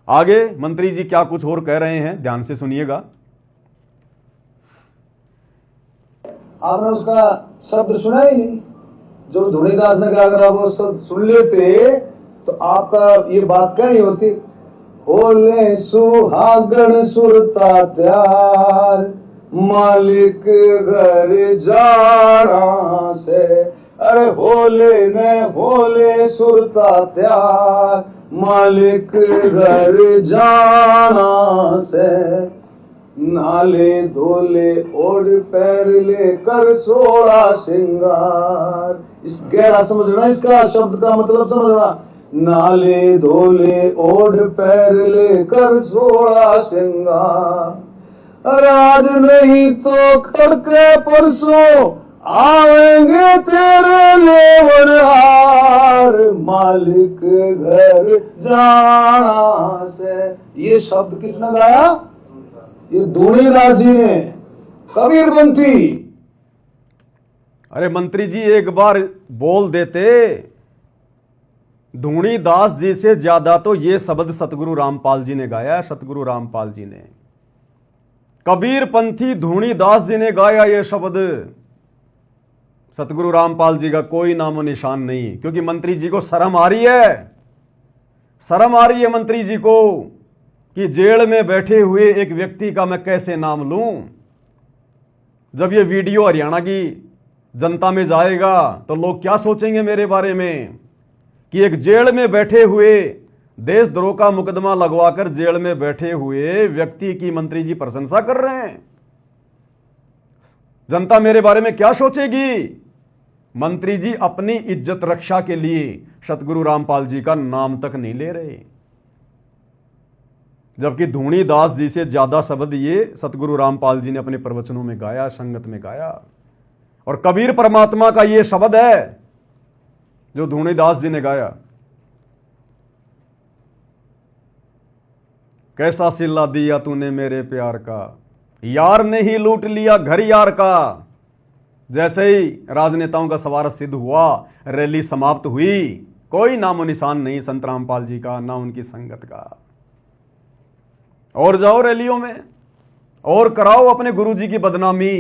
आगे मंत्री जी क्या कुछ और कह रहे हैं, ध्यान से सुनिएगा। आपने उसका शब्द सुना ही नहीं जो धुनीदास ने कहा। अगर आप वो शब्द सुन लेते तो आपका ये बात क्या नहीं होती। होले सुहागण सुरता त्यार, मालिक घर जाना से। अरे होले ने होले सुरता त्यार, मालिक घर जाना से। नाले धोले ओढ़ पैर लेकर सोड़ा श्रृंगार। इस गहरा समझना, इसका शब्द का मतलब समझना। नाले धोले ओढ़ पैर लेकर सोड़ा श्रृंगार, राज नहीं तो खड़के परसों आवेंगे तेरे लेवनहार, मालिक घर जाना से। ये शब्द किसने गाया? ये धुनीदास जी ने, कबीरपंथी। अरे मंत्री जी एक बार बोल देते। धुनीदास जी से ज्यादा तो ये शब्द सतगुरु रामपाल जी ने गाया, सतगुरु रामपाल जी ने। कबीरपंथी धुनीदास जी ने गाया ये शब्द। सतगुरु रामपाल जी का कोई नामो निशान नहीं, क्योंकि मंत्री जी को शर्म आ रही है। शर्म आ रही है मंत्री जी को कि जेल में बैठे हुए एक व्यक्ति का मैं कैसे नाम लूं। जब ये वीडियो हरियाणा की जनता में जाएगा तो लोग क्या सोचेंगे मेरे बारे में कि एक जेल में बैठे हुए, देशद्रोह का मुकदमा लगवाकर जेल में बैठे हुए व्यक्ति की मंत्री जी प्रशंसा कर रहे हैं। जनता मेरे बारे में क्या सोचेगी? मंत्री जी अपनी इज्जत रक्षा के लिए सतगुरु रामपाल जी का नाम तक नहीं ले रहे, जबकि धुनीदास जी से ज्यादा शब्द ये सतगुरु रामपाल जी ने अपने प्रवचनों में गाया, संगत में गाया। और कबीर परमात्मा का ये शब्द है जो धुनीदास जी ने गाया। कैसा सिला दिया तूने मेरे प्यार का, यार ने ही लूट लिया घर यार का। जैसे ही राजनेताओं का सवार सिद्ध हुआ, रैली समाप्त हुई, कोई नामो निशान नहीं संत रामपाल जी का, ना उनकी संगत का। और जाओ रैलियों में और कराओ अपने गुरु जी की बदनामी,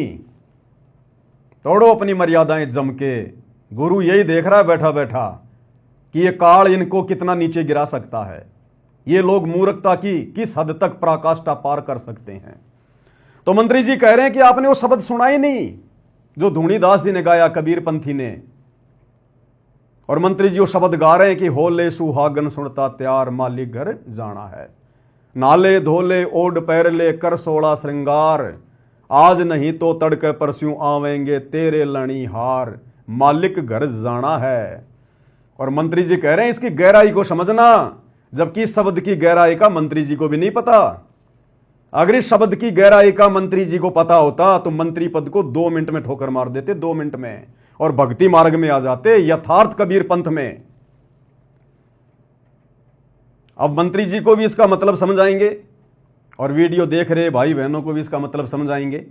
तोड़ो अपनी मर्यादाएं जम के। गुरु यही देख रहा है बैठा बैठा कि ये काल इनको कितना नीचे गिरा सकता है, ये लोग मूर्खता की किस हद तक पराकाष्ठा पार कर सकते हैं। तो मंत्री जी कह रहे हैं कि आपने वो शब्द सुना ही नहीं जो धुनीदास जी ने गाया, कबीरपंथी ने। और मंत्री जी वो शब्द गा रहे हैं कि होले सुहागन सुनता त्यार, मालिक घर जाना है। नाले धोले ओढ़ पैर ले कर सोड़ा श्रृंगार, आज नहीं तो तड़के परस्यों आवेंगे तेरे लणी हार, मालिक घर जाना है। और मंत्री जी कह रहे हैं इसकी गहराई को समझना, जबकि इस शब्द की गहराई का मंत्री जी को भी नहीं पता। अगर इस शब्द की गहराई का मंत्री जी को पता होता तो मंत्री पद को 2 मिनट में ठोकर मार देते, 2 मिनट में, और भक्ति मार्ग में आ जाते, यथार्थ कबीर पंथ में। अब मंत्री जी को भी इसका मतलब समझाएंगे और वीडियो देख रहे भाई बहनों को भी इसका मतलब समझाएंगे,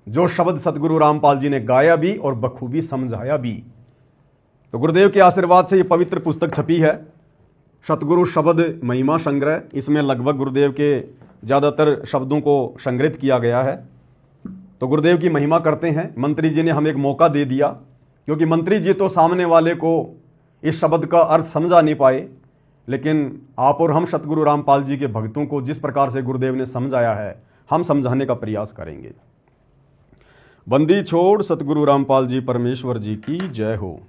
जो शब्द सतगुरु रामपाल जी ने गाया भी और बखूबी समझाया भी। तो गुरुदेव के आशीर्वाद से ये पवित्र पुस्तक छपी है, सतगुरु शब्द महिमा संग्रह। इसमें लगभग गुरुदेव के ज़्यादातर शब्दों को संग्रहित किया गया है। तो गुरुदेव की महिमा करते हैं। मंत्री जी ने हमें एक मौका दे दिया, क्योंकि मंत्री जी तो सामने वाले को इस शब्द का अर्थ समझा नहीं पाए, लेकिन आप और हम सतगुरु रामपाल जी के भक्तों को जिस प्रकार से गुरुदेव ने समझाया है, हम समझाने का प्रयास करेंगे। बंदी छोड़ सतगुरु रामपाल जी परमेश्वर जी की जय हो।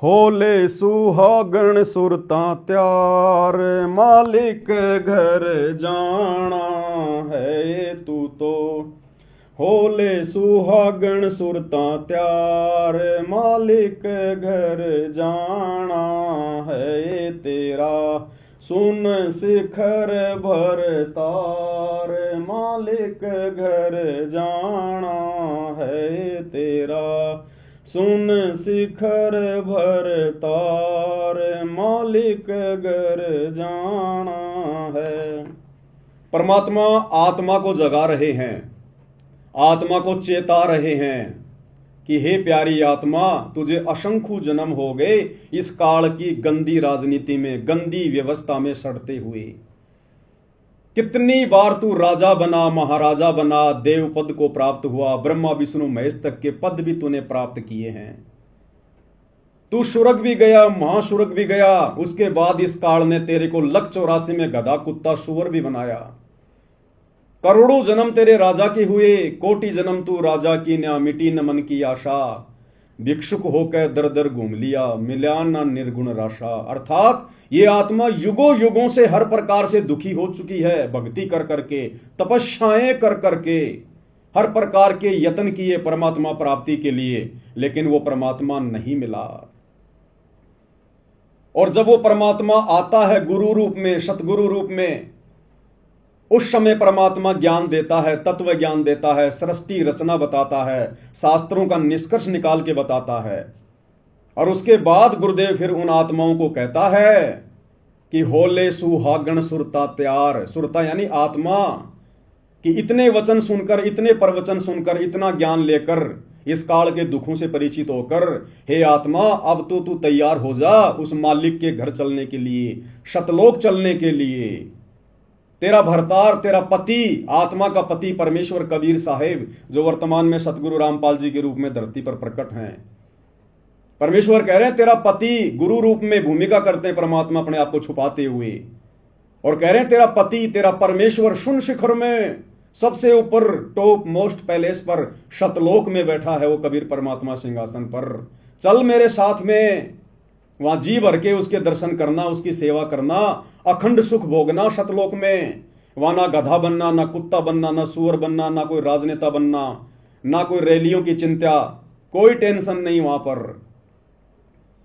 होले सुहागण सुरता त्यार, मालिक घर जाना है तू तो। होले सुहागण सुरता त्यार, मालिक घर जाना है तेरा। सुन शिखर भर तार, मालिक घर जाना है तेरा। सुन शिखर भर तार, मालिक घर जाना है। परमात्मा आत्मा को जगा रहे हैं, आत्मा को चेता रहे हैं। कि हे प्यारी आत्मा, तुझे असंख्य जन्म हो गए इस काल की गंदी राजनीति में, गंदी व्यवस्था में सड़ते हुए। कितनी बार तू राजा बना, महाराजा बना, देव पद को प्राप्त हुआ, ब्रह्मा विष्णु महेश तक के पद भी तूने प्राप्त किए हैं। तू सुरग भी गया, महासुरग भी गया। उसके बाद इस काल ने तेरे को लक 84 में गधा कुत्ता सुअर भी बनाया। करोड़ों जन्म तेरे राजा के हुए, कोटि जन्म तू राजा की न्या, मिटी न मन की आशा, भिक्षुक होकर दर दर घूम लिया, मिला न निर्गुण राशा। अर्थात ये आत्मा युगों युगों से हर प्रकार से दुखी हो चुकी है, भक्ति कर करके, तपस्याएं कर करके, हर प्रकार के यत्न किए परमात्मा प्राप्ति के लिए, लेकिन वो परमात्मा नहीं मिला। और जब वो परमात्मा आता है गुरु रूप में, सतगुरु रूप में, उस समय परमात्मा ज्ञान देता है, तत्व ज्ञान देता है, सृष्टि रचना बताता है, शास्त्रों का निष्कर्ष निकाल के बताता है। और उसके बाद गुरुदेव फिर उन आत्माओं को कहता है कि होले सुहागण सुरता त्यार। सुरता यानी आत्मा, कि इतने वचन सुनकर, इतने प्रवचन सुनकर, इतना ज्ञान लेकर, इस काल के दुखों से परिचित होकर, हे आत्मा अब तो तू तैयार हो जा उस मालिक के घर चलने के लिए, शतलोक चलने के लिए। तेरा भरतार, तेरा पति, आत्मा का पति परमेश्वर कबीर साहेब, जो वर्तमान में सतगुरु रामपाल जी के रूप में धरती पर प्रकट हैं, परमेश्वर कह रहे हैं तेरा पति गुरु रूप में भूमिका करते हैं परमात्मा अपने आप को छुपाते हुए, और कह रहे हैं तेरा पति, तेरा परमेश्वर शून्य शिखर में सबसे ऊपर टॉप मोस्ट पैलेस पर शतलोक में बैठा है वो कबीर परमात्मा सिंहासन पर। चल मेरे साथ में, वहां जी भर के उसके दर्शन करना, उसकी सेवा करना, अखंड सुख भोगना शतलोक में। वहां ना गधा बनना, ना कुत्ता बनना, ना सुअर बनना, ना कोई राजनेता बनना, ना कोई रैलियों की चिंता, कोई टेंशन नहीं वहां पर।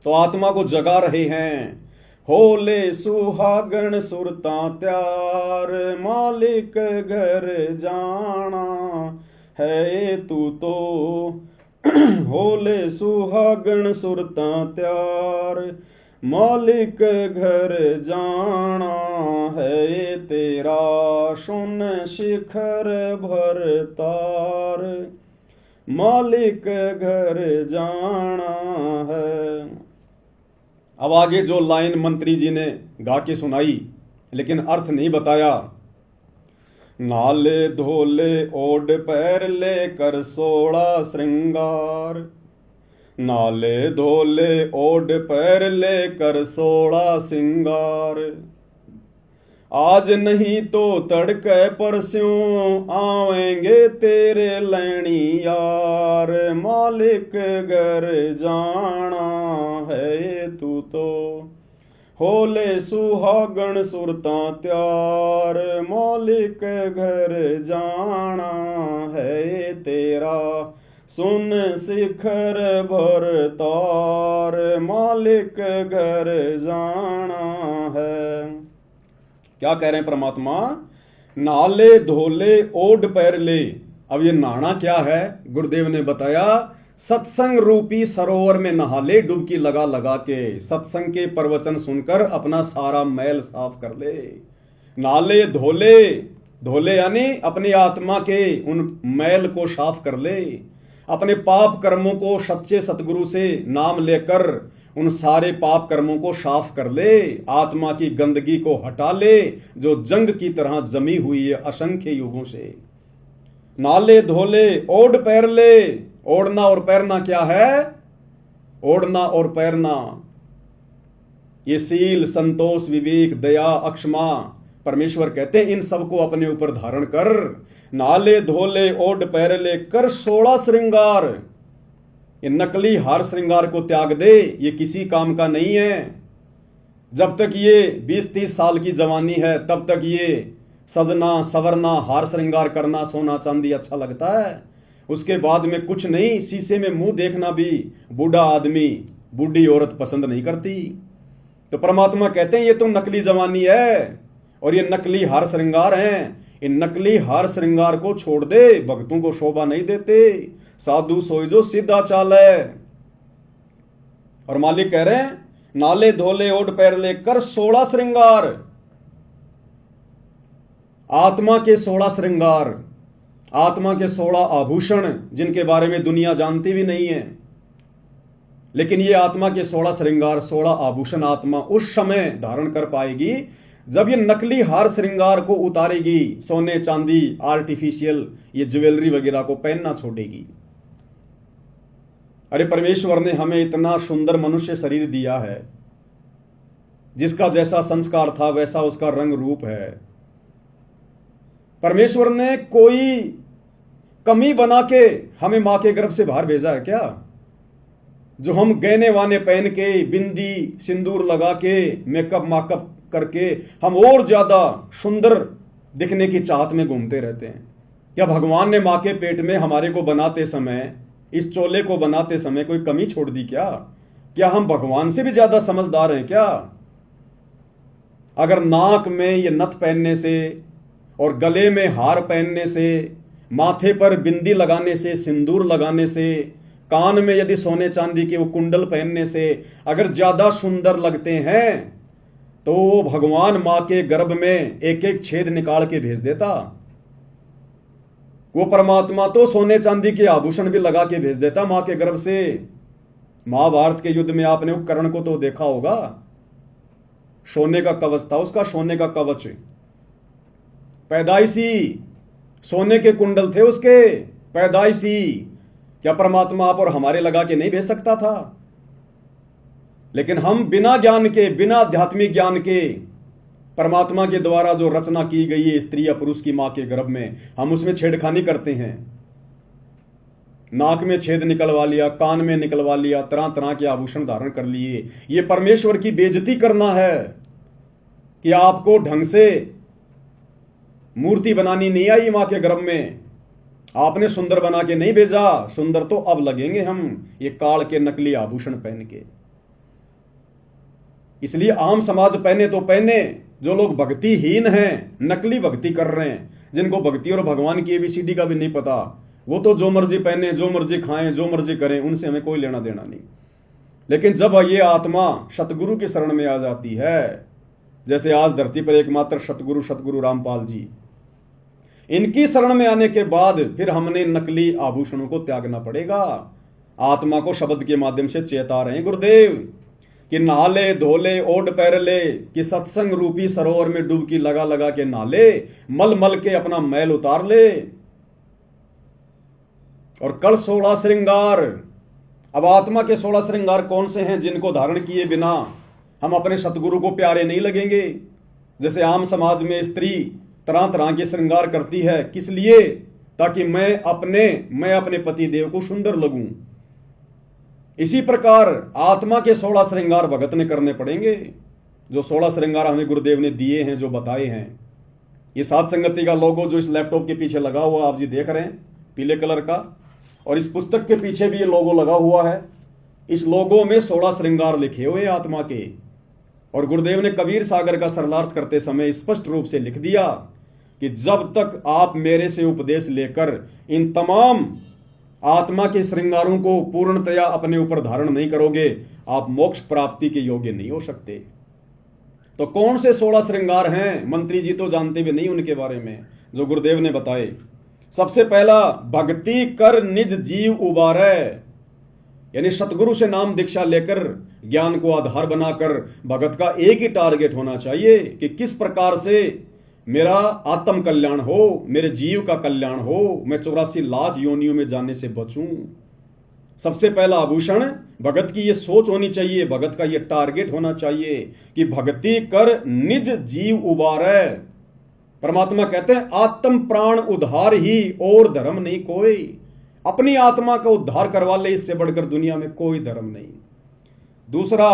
तो आत्मा को जगा रहे हैं। होले सुहागण सुरता त्यार, मालिक घर जाना है तू तो। होले सुहागण सुरता त्यार, मालिक घर जाना है तेरा, सुन शिखर भरतार, मालिक घर जाना है। अब आगे जो लाइन मंत्री जी ने गा के सुनाई, लेकिन अर्थ नहीं बताया। नाले धोले ओड पैर लेकर 16 श्रृंगार, नाले धोले ओड पैर लेकर 16 श्रृंगार, आज नहीं तो तड़के परस्यों आवेंगे तेरे लैणी यार, मालिक घर जाना है तू तो। होले सुहागण सुरता त्यार, मालिक घर जाना है तेरा, सुन शिखर भरतार, मालिक घर जाना है। क्या कह रहे हैं परमात्मा? नाले धोले ओड पैर ले। अब ये नहाना क्या है? गुरुदेव ने बताया, सत्संग रूपी सरोवर में नहा ले, डुबकी लगा लगा के, सत्संग के प्रवचन सुनकर अपना सारा मैल साफ कर ले। नाले धोले, धोले यानी अपनी आत्मा के उन मैल को साफ कर ले, अपने पाप कर्मों को सच्चे सतगुरु से नाम लेकर उन सारे पाप कर्मों को साफ कर ले, आत्मा की गंदगी को हटा ले जो जंग की तरह जमी हुई है असंख्य युगों से। नाले धोले ओढ़ पैर ले। ओढ़ना और पैरना क्या है? ओढ़ना और पैरना ये सील, संतोष, विवेक, दया, अक्षमा, परमेश्वर कहते हैं इन सबको अपने ऊपर धारण कर। नाले धोले ओढ़ पैर ले कर 16 श्रृंगार, ये नकली हार श्रृंगार को त्याग दे, ये किसी काम का नहीं है। जब तक ये 20-30 साल की जवानी है तब तक ये सजना सवरना, हार श्रृंगार करना, सोना चांदी अच्छा लगता है। उसके बाद में कुछ नहीं, शीशे में मुंह देखना भी बूढ़ा आदमी, बूढ़ी औरत पसंद नहीं करती। तो परमात्मा कहते हैं ये तो नकली जवानी है और ये नकली हार श्रृंगार हैं। इन नकली हार श्रृंगार को छोड़ दे, भक्तों को शोभा नहीं देते। साधु सोई जो सीधा चाल है। और मालिक कह रहे हैं नाले धोले ओढ़ पैर लेकर 16 श्रृंगार, आत्मा के 16 श्रृंगार। आत्मा के 16 आभूषण जिनके बारे में दुनिया जानती भी नहीं है, लेकिन ये आत्मा के 16 श्रृंगार, 16 आभूषण आत्मा उस समय धारण कर पाएगी जब ये नकली हार श्रृंगार को उतारेगी, सोने चांदी आर्टिफिशियल ये ज्वेलरी वगैरह को पहनना छोड़ेगी। अरे परमेश्वर ने हमें इतना सुंदर मनुष्य शरीर दिया है, जिसका जैसा संस्कार था वैसा उसका रंग रूप है। परमेश्वर ने कोई कमी बना के हमें मां के गर्भ से बाहर भेजा है क्या? जो हम गहने वाने पहन के, बिंदी सिंदूर लगा के, मेकअप माकअप करके हम और ज्यादा सुंदर दिखने की चाहत में घूमते रहते हैं। क्या भगवान ने मां के पेट में हमारे को बनाते समय, इस चोले को बनाते समय कोई कमी छोड़ दी क्या? क्या हम भगवान से भी ज्यादा समझदार हैं क्या? अगर नाक में ये नथ पहनने से और गले में हार पहनने से, माथे पर बिंदी लगाने से, सिंदूर लगाने से, कान में यदि सोने चांदी के वो कुंडल पहनने से अगर ज्यादा सुंदर लगते हैं, तो वो भगवान मां के गर्भ में एक एक छेद निकाल के भेज देता। वो परमात्मा तो सोने चांदी के आभूषण भी लगा के भेज देता मां के गर्भ से। महाभारत के युद्ध में आपने वो कर्ण को तो देखा होगा, सोने का कवच था उसका, सोने का कवच, पैदाइशी सोने के कुंडल थे उसके, पैदाइशी। क्या परमात्मा आप और हमारे लगा के नहीं भेज सकता था? लेकिन हम बिना ज्ञान के, बिना आध्यात्मिक ज्ञान के, परमात्मा के द्वारा जो रचना की गई है स्त्री या पुरुष की मां के गर्भ में, हम उसमें छेड़खानी करते हैं। नाक में छेद निकलवा लिया, कान में निकलवा लिया, तरह तरह के आभूषण धारण कर लिए। ये परमेश्वर की बेइज्जती करना है कि आपको ढंग से मूर्ति बनानी नहीं आई मां के गर्भ में, आपने सुंदर बना के नहीं भेजा। सुंदर तो अब लगेंगे हम ये काल के नकली आभूषण पहन के। इसलिए आम समाज पहने तो पहने, जो लोग भक्तिहीन हैं, नकली भक्ति कर रहे हैं, जिनको भक्ति और भगवान की ABCD का भी नहीं पता, वो तो जो मर्जी पहने, जो मर्जी खाएं, जो मर्जी करें, उनसे हमें कोई लेना देना नहीं। लेकिन जब ये आत्मा सतगुरु की शरण में आ जाती है, जैसे आज धरती पर एकमात्र सतगुरु रामपाल जी, इनकी शरण में आने के बाद फिर हमने नकली आभूषणों को त्यागना पड़ेगा। आत्मा को शब्द के माध्यम से चेता रहे गुरुदेव कि नहाले धोले ओढ़ पैर ले, कि सत्संग रूपी सरोवर में डुबकी लगा लगा के नहाले, मल मल के अपना मैल उतार ले। और कल 16 श्रृंगार, अब आत्मा के 16 श्रृंगार कौन से हैं जिनको धारण किए बिना हम अपने सतगुरु को प्यारे नहीं लगेंगे? जैसे आम समाज में स्त्री तरह तरह के श्रृंगार करती है, किस लिए? ताकि मैं अपने पति देव को सुंदर लगूं। इसी प्रकार आत्मा के 16 श्रृंगार भगत ने करने पड़ेंगे, जो 16 श्रृंगार हमें गुरुदेव ने दिए हैं, जो बताए हैं। ये सात संगति का लोगो जो इस लैपटॉप के पीछे लगा हुआ आप जी देख रहे हैं, पीले कलर का, और इस पुस्तक के पीछे भी ये लोगो लगा हुआ है। इस लोगो में 16 श्रृंगार लिखे हुए आत्मा के। और गुरुदेव ने कबीर सागर का सरलार्थ करते समय स्पष्ट रूप से लिख दिया कि जब तक आप मेरे से उपदेश लेकर इन तमाम आत्मा के श्रृंगारों को पूर्णतया अपने ऊपर धारण नहीं करोगे, आप मोक्ष प्राप्ति के योग्य नहीं हो सकते। तो कौन से 16 श्रृंगार हैं? मंत्री जी तो जानते भी नहीं उनके बारे में, जो गुरुदेव ने बताए। सबसे पहला, भक्ति कर निज जीव उबारे, यानी सतगुरु से नाम दीक्षा लेकर ज्ञान को आधार बनाकर भगत का एक ही टारगेट होना चाहिए कि किस प्रकार से मेरा आत्म कल्याण हो, मेरे जीव का कल्याण हो, मैं 84 लाख योनियों में जाने से बचूं। सबसे पहला आभूषण भगत की ये सोच होनी चाहिए, भगत का ये टारगेट होना चाहिए कि भक्ति कर निज जीव उबारे। परमात्मा कहते हैं आत्म प्राण उद्धार ही और धर्म नहीं कोई। अपनी आत्मा का उद्धार करवा ले, इससे बढ़कर दुनिया में कोई धर्म नहीं। दूसरा,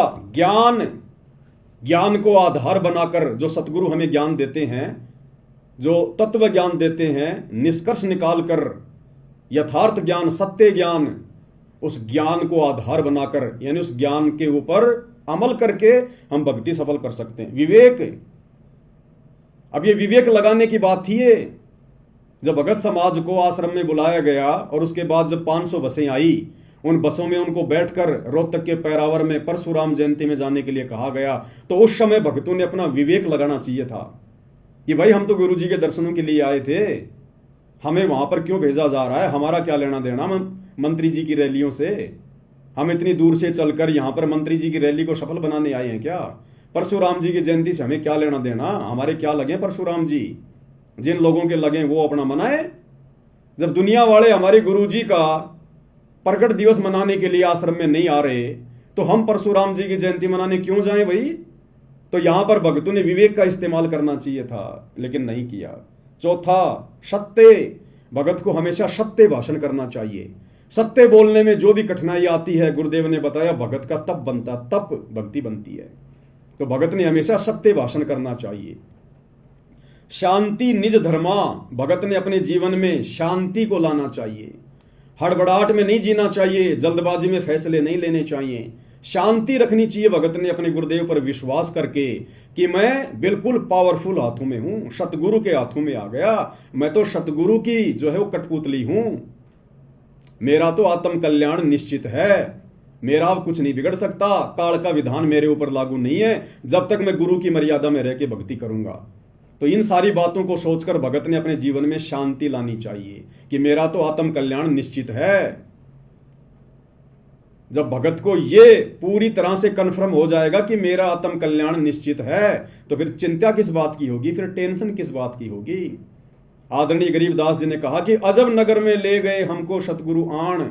ज्ञान को आधार बनाकर जो सतगुरु हमें ज्ञान देते हैं, जो तत्व ज्ञान देते हैं, निष्कर्ष निकालकर यथार्थ ज्ञान, सत्य ज्ञान, उस ज्ञान को आधार बनाकर, यानी उस ज्ञान के ऊपर अमल करके हम भक्ति सफल कर सकते हैं। विवेक, अब ये विवेक लगाने की बात थी। ये जब भगत समाज को आश्रम में बुलाया गया और उसके बाद जब 500 बसें आई, उन बसों में उनको बैठकर रोहतक के पैरावर में परशुराम जयंती में जाने के लिए कहा गया, तो उस समय भक्तों ने अपना विवेक लगाना चाहिए था कि भाई हम तो गुरु जी के दर्शनों के लिए आए थे, हमें वहां पर क्यों भेजा जा रहा है? हमारा क्या लेना देना मंत्री जी की रैलियों से? हम इतनी दूर से चलकर यहां पर मंत्री जी की रैली को सफल बनाने आए हैं क्या? परशुराम जी की जयंती से हमें क्या लेना देना? हमारे क्या लगे परशुराम जी? जिन लोगों के लगे वो अपना मनाए। जब दुनिया वाले हमारे गुरु जी का प्रकट दिवस मनाने के लिए आश्रम में नहीं आ रहे, तो हम परशुराम जी की जयंती मनाने क्यों जाएं भाई? तो यहां पर भक्तों ने विवेक का इस्तेमाल करना चाहिए था, लेकिन नहीं किया। चौथा, सत्य। भगत को हमेशा सत्य भाषण करना चाहिए। सत्य बोलने में जो भी कठिनाई आती है, गुरुदेव ने बताया, भगत का तप बनता, तप भक्ति बनती है। तो भगत ने हमेशा सत्य भाषण करना चाहिए। शांति निज धर्मा। भगत ने अपने जीवन में शांति को लाना चाहिए। हड़बड़ाहट में नहीं जीना चाहिए, जल्दबाजी में फैसले नहीं लेने चाहिए। शांति रखनी चाहिए भगत ने अपने गुरुदेव पर विश्वास करके कि मैं बिल्कुल पावरफुल हाथों में हूं, सतगुरु के हाथों में आ गया। मैं तो सतगुरु की जो है वो कठपुतली हूं। मेरा तो आत्म कल्याण निश्चित है। मेरा अब कुछ नहीं बिगड़ सकता। काल का विधान मेरे ऊपर लागू नहीं है जब तक मैं गुरु की मर्यादा में रह के भक्ति करूंगा। तो इन सारी बातों को सोचकर भगत ने अपने जीवन में शांति लानी चाहिए कि मेरा तो आत्म कल्याण निश्चित है। जब भगत को ये पूरी तरह से कन्फर्म हो जाएगा कि मेरा आत्म कल्याण निश्चित है, तो फिर चिंता किस बात की होगी, फिर टेंशन किस बात की होगी। आदरणीय गरीबदास जी ने कहा कि अजब नगर में ले गए हमको सतगुरु आण,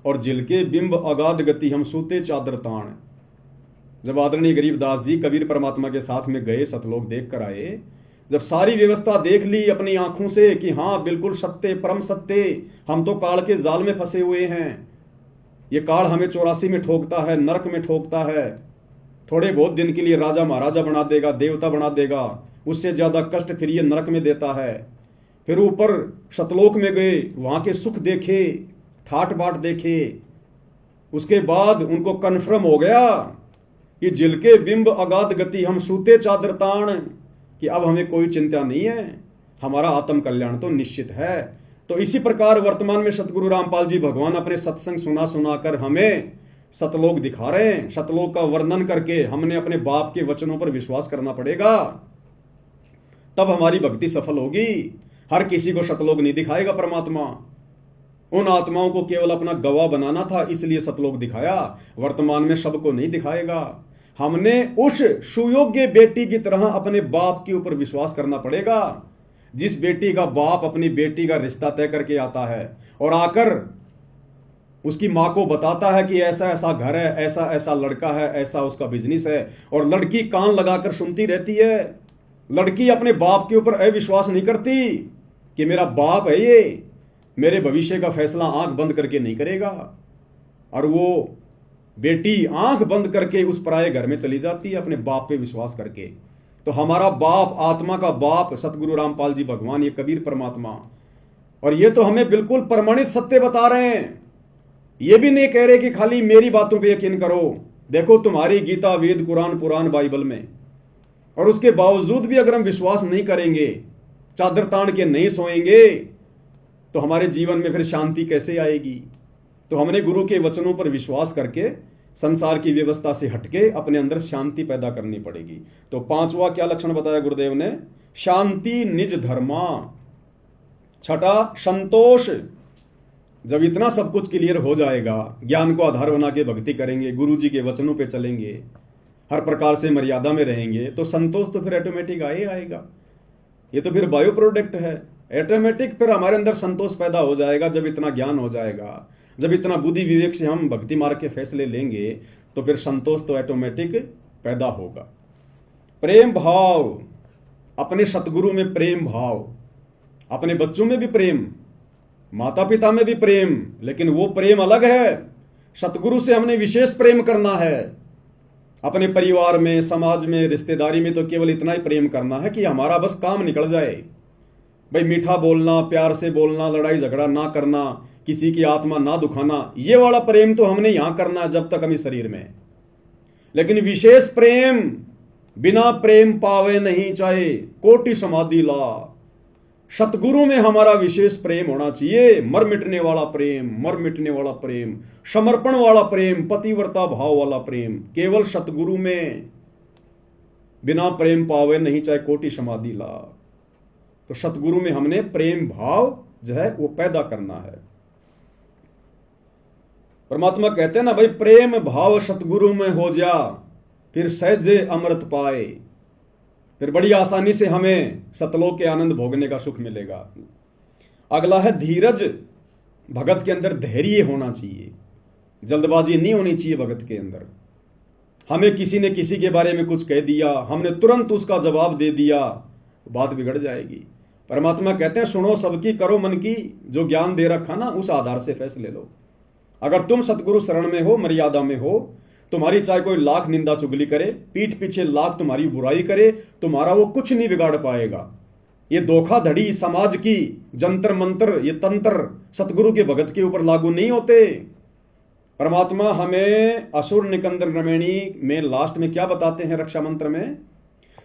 और जिलके बिंब अगाध गति हम सूते चादर ताण। जब आदरणीय गरीबदास जी कबीर परमात्मा के साथ में गए, सतलोक देख कर आए, जब सारी व्यवस्था देख ली अपनी आंखों से कि हाँ बिल्कुल सत्य, परम सत्य, हम तो काल के जाल में फंसे हुए हैं, ये काल हमें 84 में ठोकता है, नरक में ठोकता है, थोड़े बहुत दिन के लिए राजा महाराजा बना देगा, देवता बना देगा, उससे ज्यादा कष्ट फिर ये नरक में देता है। फिर ऊपर सतलोक में गए, वहां के सुख देखे, ठाट बाट देखे, उसके बाद उनको कन्फर्म हो गया कि जिलके बिंब अगाध गति हम सूते चादर ताण, कि अब हमें कोई चिंता नहीं है, हमारा आत्म कल्याण तो निश्चित है। तो इसी प्रकार वर्तमान में सतगुरु रामपाल जी भगवान अपने सत्संग सुना सुनाकर हमें सतलोक दिखा रहे हैं। सतलोक का वर्णन करके हमने अपने बाप के वचनों पर विश्वास करना पड़ेगा, तब हमारी भक्ति सफल होगी। हर किसी को सतलोक नहीं दिखाएगा परमात्मा। उन आत्माओं को केवल अपना गवाह बनाना था, इसलिए सतलोक दिखाया। वर्तमान में सबको नहीं दिखाएगा। हमने उस सुयोग्य बेटी की तरह अपने बाप के ऊपर विश्वास करना पड़ेगा। जिस बेटी का बाप अपनी बेटी का रिश्ता तय करके आता है और आकर उसकी मां को बताता है कि ऐसा ऐसा घर है, ऐसा ऐसा लड़का है, ऐसा उसका बिजनेस है, और लड़की कान लगाकर सुनती रहती है। लड़की अपने बाप के ऊपर अविश्वास नहीं करती कि मेरा बाप है ये, मेरे भविष्य का फैसला आंख बंद करके नहीं करेगा। और वो बेटी आंख बंद करके उस पराये घर में चली जाती है अपने बाप पे विश्वास करके। तो हमारा बाप, आत्मा का बाप सतगुरु रामपाल जी भगवान, ये कबीर परमात्मा, और ये तो हमें बिल्कुल प्रमाणित सत्य बता रहे हैं। ये भी नहीं कह रहे कि खाली मेरी बातों पे यकीन करो, देखो तुम्हारी गीता, वेद, कुरान, पुराण, बाइबल में, और उसके बावजूद भी अगर हम विश्वास नहीं करेंगे, चादर तान के नहीं सोएंगे, तो हमारे जीवन में फिर शांति कैसे आएगी। तो हमने गुरु के वचनों पर विश्वास करके संसार की व्यवस्था से हटके अपने अंदर शांति पैदा करनी पड़ेगी। तो पांचवा क्या लक्षण बताया गुरुदेव ने? शांति निज धर्मा। छठा, संतोष। जब इतना सब कुछ क्लियर हो जाएगा, ज्ञान को आधार बना के भक्ति करेंगे, गुरु जी के वचनों पे चलेंगे, हर प्रकार से मर्यादा में रहेंगे, तो संतोष तो फिर ऑटोमेटिक आएगा। ये तो फिर बायो प्रोडक्ट है, ऑटोमेटिक फिर हमारे अंदर संतोष पैदा हो जाएगा। जब इतना ज्ञान हो जाएगा, जब इतना बुद्धि विवेक से हम भक्ति मार्ग के फैसले लेंगे, तो फिर संतोष तो ऑटोमेटिक पैदा होगा। प्रेम भाव, अपने सतगुरु में प्रेम भाव, अपने बच्चों में भी प्रेम, माता पिता में भी प्रेम, लेकिन वो प्रेम अलग है। सतगुरु से हमने विशेष प्रेम करना है। अपने परिवार में, समाज में, रिश्तेदारी में तो केवल इतना ही प्रेम करना है कि हमारा बस काम निकल जाए। भाई मीठा बोलना, प्यार से बोलना, लड़ाई झगड़ा ना करना, किसी की आत्मा ना दुखाना, ये वाला प्रेम तो हमने यहां करना है जब तक हम इस शरीर में। लेकिन विशेष प्रेम, बिना प्रेम पावे नहीं चाहे कोटि समाधि ला। सतगुरु में हमारा विशेष प्रेम होना चाहिए। मर मिटने वाला प्रेम, मर मिटने वाला प्रेम, समर्पण वाला प्रेम, पतिव्रता भाव वाला प्रेम, केवल सतगुरु में। बिना प्रेम पावे नहीं चाहे कोटि समाधि ला। तो सतगुरु में हमने प्रेम भाव जो है वो पैदा करना है। परमात्मा कहते हैं ना भाई, प्रेम भाव सतगुरु में हो जा, फिर सहजे अमृत पाए, फिर बड़ी आसानी से हमें सतलोक के आनंद भोगने का सुख मिलेगा। अगला है धीरज। भगत के अंदर धैर्य होना चाहिए, जल्दबाजी नहीं होनी चाहिए भगत के अंदर। हमें किसी ने किसी के बारे में कुछ कह दिया, हमने तुरंत उसका जवाब दे दिया, बात बिगड़ जाएगी। परमात्मा कहते हैं सुनो सबकी, करो मन की, जो ज्ञान दे रखा ना उस आधार से फैसले लो। अगर तुम सतगुरु शरण में हो, मर्यादा में हो, तुम्हारी चाहे कोई लाख निंदा चुगली करे, पीठ पीछे लाख तुम्हारी बुराई करे, तुम्हारा वो कुछ नहीं बिगाड़ पाएगा। ये धोखाधड़ी समाज की, जंतर मंत्र, ये तंत्र सतगुरु के भगत के ऊपर लागू नहीं होते। परमात्मा हमें असुर निकंदर रमणी में लास्ट में क्या बताते हैं रक्षा मंत्र में,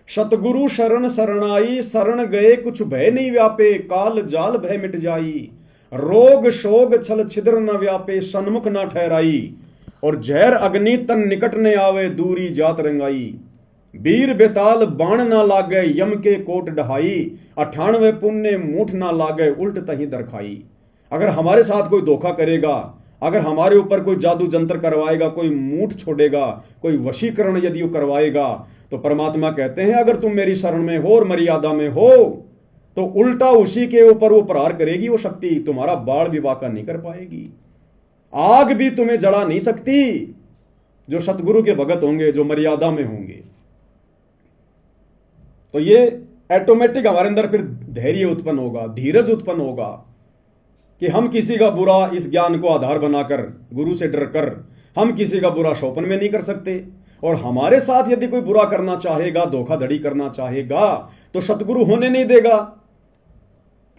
सतगुरु शरण शरणाई, शरण गए कुछ भय नहीं व्यापे, काल जाल भय मिट जाई, रोग शोग छल छिद्र न व्यापे, सन्मुख न ठहराई, और जहर अग्नि तन निकट ने आवे, दूरी जात रंगाई, वीर बेताल बाण ना लागे, यम के कोट ढहाई, 98 पुण्य मूठ ना लागे, उल्ट तही दरखाई। अगर हमारे साथ कोई धोखा करेगा, अगर हमारे ऊपर कोई जादू जंत्र करवाएगा, कोई मूठ छोड़ेगा, कोई वशीकरण यदि वो करवाएगा, तो परमात्मा कहते हैं अगर तुम मेरी शरण में हो और मर्यादा में हो तो उल्टा उसी के ऊपर वो प्रहार करेगी। वो शक्ति तुम्हारा बाढ़ भी वाका नहीं कर पाएगी, आग भी तुम्हें जला नहीं सकती। जो सतगुरु के भगत होंगे, जो मर्यादा में होंगे, तो ये ऑटोमेटिक हमारे अंदर फिर धैर्य उत्पन्न होगा, धीरज उत्पन्न होगा कि हम किसी का बुरा इस ज्ञान को आधार बनाकर, गुरु से डरकर हम किसी का बुरा शोपन में नहीं कर सकते। और हमारे साथ यदि कोई बुरा करना चाहेगा, धोखाधड़ी करना चाहेगा, तो सतगुरु होने नहीं देगा।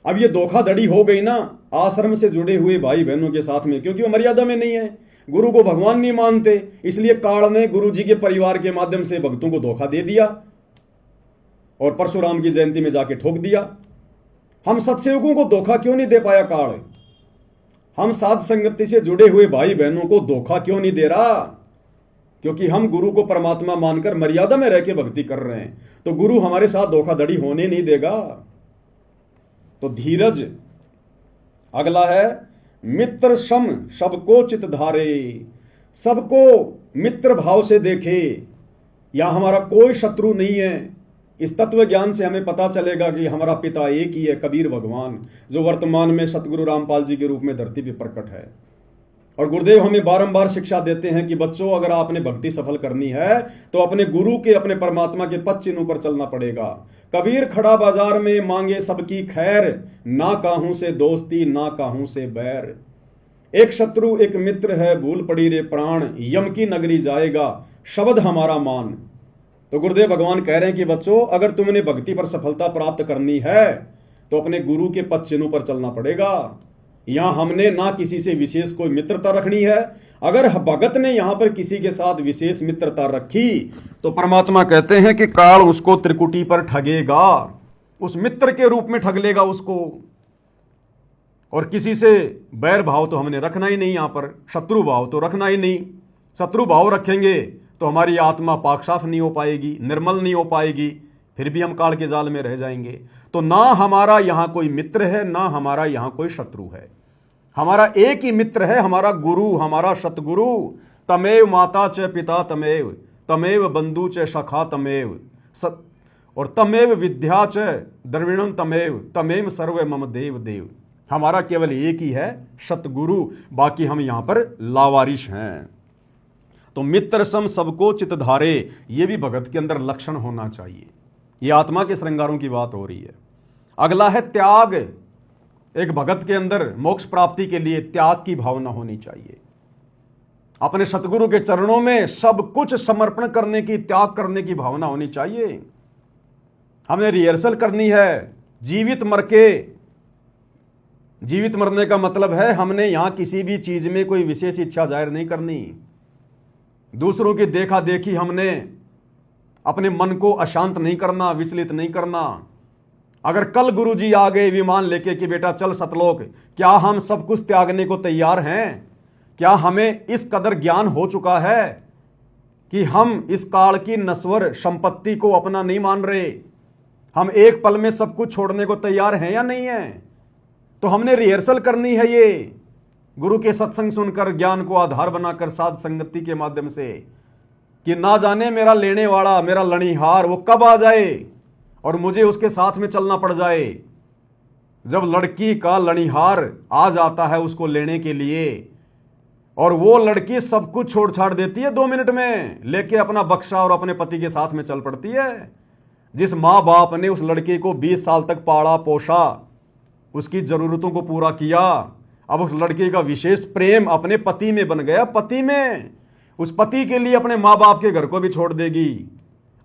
अब ये धोखाधड़ी हो गई ना आश्रम से जुड़े हुए भाई बहनों के साथ में, क्योंकि वो मर्यादा में नहीं है, गुरु को भगवान नहीं मानते, इसलिए काल ने गुरु जी के परिवार के माध्यम से भक्तों को धोखा दे दिया और परशुराम की जयंती में जाके ठोक दिया। हम सत्सेवकों को धोखा क्यों नहीं दे पाया काल? हम साध संगति से जुड़े हुए भाई बहनों को धोखा क्यों नहीं दे रहा? क्योंकि हम गुरु को परमात्मा मानकर मर्यादा में रह के भक्ति कर रहे हैं, तो गुरु हमारे साथ धोखाधड़ी होने नहीं देगा। तो धीरज। अगला है मित्र सम सबको चित धारे, सबको मित्र भाव से देखे। यहां हमारा कोई शत्रु नहीं है। इस तत्व ज्ञान से हमें पता चलेगा कि हमारा पिता एक ही है, कबीर भगवान, जो वर्तमान में सतगुरु रामपाल जी के रूप में धरती पर प्रकट है। और गुरुदेव हमें बारंबार शिक्षा देते हैं कि बच्चों, अगर आपने भक्ति सफल करनी है तो अपने गुरु के, अपने परमात्मा के पद चिन्हों पर चलना पड़ेगा। कबीर खड़ा बाजार में मांगे सबकी खैर, ना काहू से दोस्ती ना काहू से बैर। एक शत्रु एक मित्र है, भूल पड़ी रे प्राण, यम की नगरी जाएगा शब्द हमारा मान। तो गुरुदेव भगवान कह रहे हैं कि बच्चों, अगर तुमने भक्ति पर सफलता प्राप्त करनी है तो अपने गुरु के पद चिन्हों पर चलना पड़ेगा। यहां हमने ना किसी से विशेष कोई मित्रता रखनी है। अगर भगत ने यहां पर किसी के साथ विशेष मित्रता रखी तो परमात्मा कहते हैं कि काल उसको त्रिकुटी पर ठगेगा, उस मित्र के रूप में ठग लेगा उसको। और किसी से बैर भाव तो हमने रखना ही नहीं, यहां पर शत्रु भाव तो रखना ही नहीं। शत्रु भाव रखेंगे तो हमारी आत्मा पाक साफ नहीं हो पाएगी, निर्मल नहीं हो पाएगी, फिर भी हम काल के जाल में रह जाएंगे। तो ना हमारा यहां कोई मित्र है, ना हमारा यहां कोई शत्रु है। हमारा एक ही मित्र है, हमारा गुरु, हमारा सतगुरु। तमेव माता च पिता तमेव, तमेव बंधु च सखा तमेव, और तमेव विद्या च द्रविणम तमेव, तमेव सर्व मम देव देव। हमारा केवल एक ही है, सतगुरु, बाकी हम यहां पर लावारिश हैं। तो मित्र सम सबको चित धारे, ये भी भगत के अंदर लक्षण होना चाहिए। ये आत्मा के श्रृंगारों की बात हो रही है। अगला है त्याग। एक भगत के अंदर मोक्ष प्राप्ति के लिए त्याग की भावना होनी चाहिए। अपने सतगुरु के चरणों में सब कुछ समर्पण करने की, त्याग करने की भावना होनी चाहिए। हमें रिहर्सल करनी है जीवित मर के। जीवित मरने का मतलब है हमने यहां किसी भी चीज में कोई विशेष इच्छा जाहिर नहीं करनी। दूसरों की देखा देखी हमने अपने मन को अशांत नहीं करना, विचलित नहीं करना। अगर कल गुरुजी आ गए विमान लेके कि बेटा चल सतलोक, क्या हम सब कुछ त्यागने को तैयार हैं? क्या हमें इस कदर ज्ञान हो चुका है कि हम इस काल की नश्वर संपत्ति को अपना नहीं मान रहे? हम एक पल में सब कुछ छोड़ने को तैयार हैं या नहीं है? तो हमने रिहर्सल करनी है ये गुरु के सत्संग सुनकर, ज्ञान को आधार बनाकर, साध संगति के माध्यम से, कि ना जाने मेरा लेने वाला, मेरा लणिहार वो कब आ जाए और मुझे उसके साथ में चलना पड़ जाए। जब लड़की का लणिहार आ जाता है उसको लेने के लिए, और वो लड़की सब कुछ छोड़ छाड़ देती है 2 मिनट में, लेके अपना बक्सा और अपने पति के साथ में चल पड़ती है। जिस माँ बाप ने उस लड़के को 20 साल तक पाला पोषा, उसकी जरूरतों को पूरा किया, अब उस लड़के का विशेष प्रेम अपने पति में बन गया। पति में, उस पति के लिए अपने माँ बाप के घर को भी छोड़ देगी,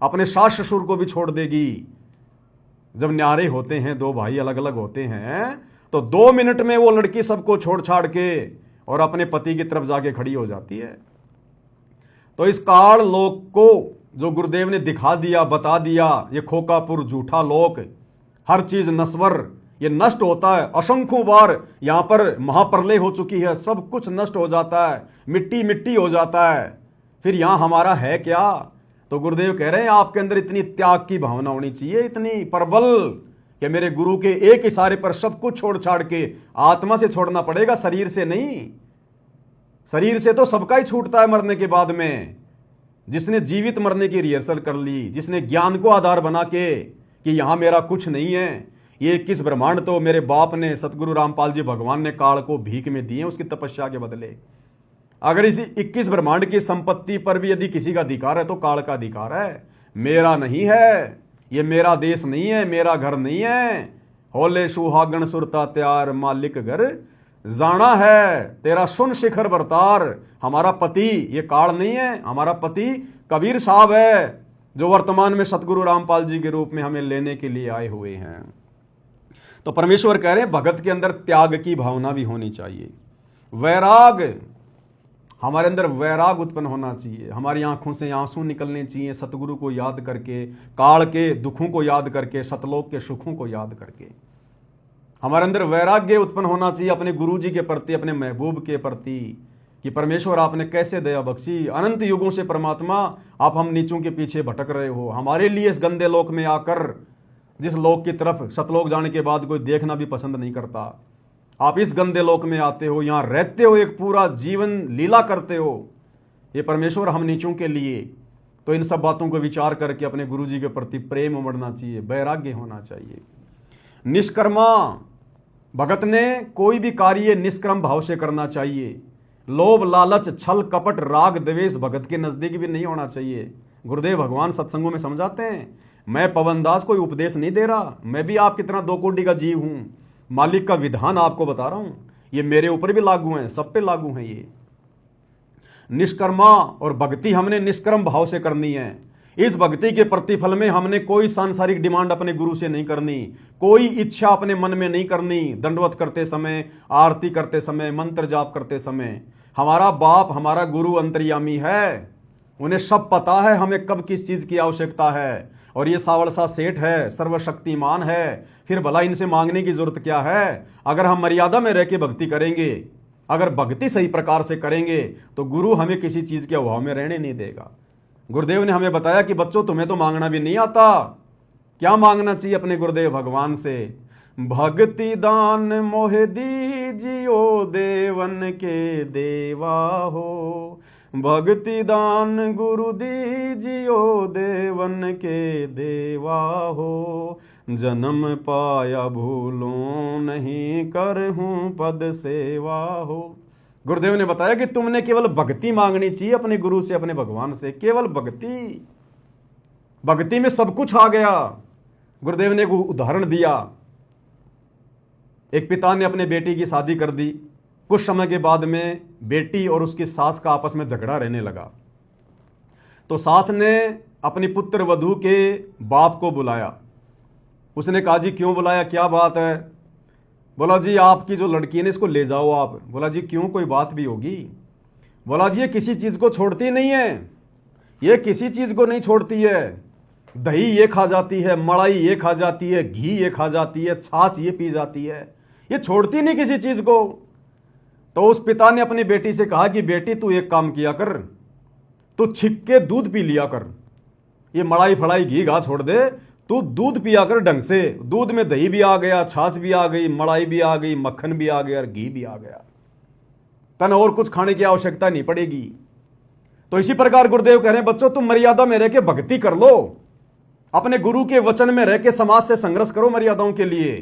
अपने सास ससुर को भी छोड़ देगी। जब न्यारे होते हैं, 2 भाई अलग अलग होते हैं, तो 2 मिनट में वो लड़की सबको छोड़ छाड़ के और अपने पति की तरफ जाके खड़ी हो जाती है। तो इस काल लोक को जो गुरुदेव ने दिखा दिया, बता दिया, ये खोकापुर झूठा लोक, हर चीज नश्वर, ये नष्ट होता है। असंख्यों बार यहां पर महाप्रलय हो चुकी है, सब कुछ नष्ट हो जाता है, मिट्टी मिट्टी हो जाता है। फिर यहां हमारा है क्या? तो गुरुदेव कह रहे हैं आपके अंदर इतनी त्याग की भावना होनी चाहिए, इतनी प्रबल, कि मेरे गुरु के एक इशारे पर सब कुछ छोड़ छाड़ के, आत्मा से छोड़ना पड़ेगा, शरीर से नहीं। शरीर से तो सबका ही छूटता है मरने के बाद में। जिसने जीवित मरने की रिहर्सल कर ली, जिसने ज्ञान को आधार बना के कि यहां मेरा कुछ नहीं है, ये 21 ब्रह्मांड तो मेरे बाप ने, सतगुरु रामपाल जी भगवान ने काल को भीख में दिए उसकी तपस्या के बदले। अगर इसी 21 ब्रह्मांड की संपत्ति पर भी यदि किसी का अधिकार है तो काल का अधिकार है, मेरा नहीं है। ये मेरा देश नहीं है, मेरा घर नहीं है। होले सुहागण सुरता त्यार, मालिक घर जाना है, तेरा सुन शिखर बरतार। हमारा पति ये काल नहीं है, हमारा पति कबीर साहब है, जो वर्तमान में सतगुरु रामपाल जी के रूप में हमें लेने के लिए आए हुए हैं। तो परमेश्वर कह रहे हैं भगत के अंदर त्याग की भावना भी होनी चाहिए, वैराग, हमारे अंदर वैराग उत्पन्न होना चाहिए। हमारी आंखों से आंसू निकलने चाहिए, सतगुरु को याद करके, काल के दुखों को याद करके, सतलोक के सुखों को याद करके। हमारे अंदर वैराग्य उत्पन्न होना चाहिए अपने गुरु जी के प्रति, अपने महबूब के प्रति, कि परमेश्वर आपने कैसे दया बख्शी, अनंत युगों से परमात्मा आप हम नीचों के पीछे भटक रहे हो, हमारे लिए इस गंदे लोक में आकर, जिस लोक की तरफ सतलोक जाने के बाद कोई देखना भी पसंद नहीं करता, आप इस गंदे लोक में आते हो, यहां रहते हो, एक पूरा जीवन लीला करते हो। ये परमेश्वर हम नीचों के लिए। तो इन सब बातों को विचार करके अपने गुरु जी के प्रति प्रेम उमड़ना चाहिए, वैराग्य होना चाहिए। निष्कर्मा, भगत ने कोई भी कार्य निष्क्रम भाव से करना चाहिए। लोभ लालच छल कपट राग द्वेष भगत के नजदीक भी नहीं होना चाहिए। गुरुदेव भगवान सत्संगों में समझाते हैं, मैं पवन दास कोई उपदेश नहीं दे रहा, मैं भी आपकी तरह 2 कोटि का जीव हूं, मालिक का विधान आपको बता रहा हूं, ये मेरे ऊपर भी लागू है, सब पे लागू है। ये निष्कर्मा और भक्ति हमने निष्कर्म भाव से करनी है। इस भक्ति के प्रतिफल में हमने कोई सांसारिक डिमांड अपने गुरु से नहीं करनी, कोई इच्छा अपने मन में नहीं करनी। दंडवत करते समय, आरती करते समय, मंत्र जाप करते समय, हमारा बाप, हमारा गुरु अंतर्यामी है, उन्हें सब पता है हमें कब किस चीज की आवश्यकता है। और ये सावड़सा सेठ है, सर्वशक्तिमान है, फिर भला इनसे मांगने की जरूरत क्या है? अगर हम मर्यादा में रह के भक्ति करेंगे, अगर भक्ति सही प्रकार से करेंगे, तो गुरु हमें किसी चीज के अभाव में रहने नहीं देगा। गुरुदेव ने हमें बताया कि बच्चों तुम्हें तो मांगना भी नहीं आता, क्या मांगना चाहिए अपने गुरुदेव भगवान से? भक्ति दान मोहे दीजियो देवन के देवा हो, भक्ति दान गुरु दीजियो देवन के देवा हो, जन्म पाया भूलों नहीं करहूं पद सेवा हो। गुरुदेव ने बताया कि तुमने केवल भक्ति मांगनी चाहिए अपने गुरु से, अपने भगवान से, केवल भक्ति। भक्ति में सब कुछ आ गया। गुरुदेव ने एक उदाहरण दिया, एक पिता ने अपने बेटी की शादी कर दी, कुछ समय के बाद में बेटी और उसकी सास का आपस में झगड़ा रहने लगा। तो सास ने अपनी पुत्र वधू के बाप को बुलाया। उसने कहा जी क्यों बुलाया, क्या बात है? बोला जी आपकी जो लड़की है ना इसको ले जाओ आप। बोला जी क्यों, कोई बात भी होगी? बोला जी ये किसी चीज को छोड़ती नहीं है, ये किसी चीज को नहीं छोड़ती है। दही ये खा जाती है, मलाई ये खा जाती है, घी ये खा जाती है, छाछ ये पी जाती है, ये छोड़ती नहीं किसी चीज को। तो उस पिता ने अपनी बेटी से कहा कि बेटी तू एक काम किया कर, तू छिक के दूध पी लिया कर, ये मलाई फलाई घी घा छोड़ दे, तू दूध पिया कर ढंग से, दूध में दही भी आ गया, छाछ भी आ गई, मलाई भी आ गई, मक्खन भी आ गया और घी भी आ गया, तन और कुछ खाने की आवश्यकता नहीं पड़ेगी। तो इसी प्रकार गुरुदेव कह रहे हैं बच्चों तुम मर्यादा में रह के भक्ति कर लो, अपने गुरु के वचन में रह के समाज से संघर्ष करो मर्यादाओं के लिए।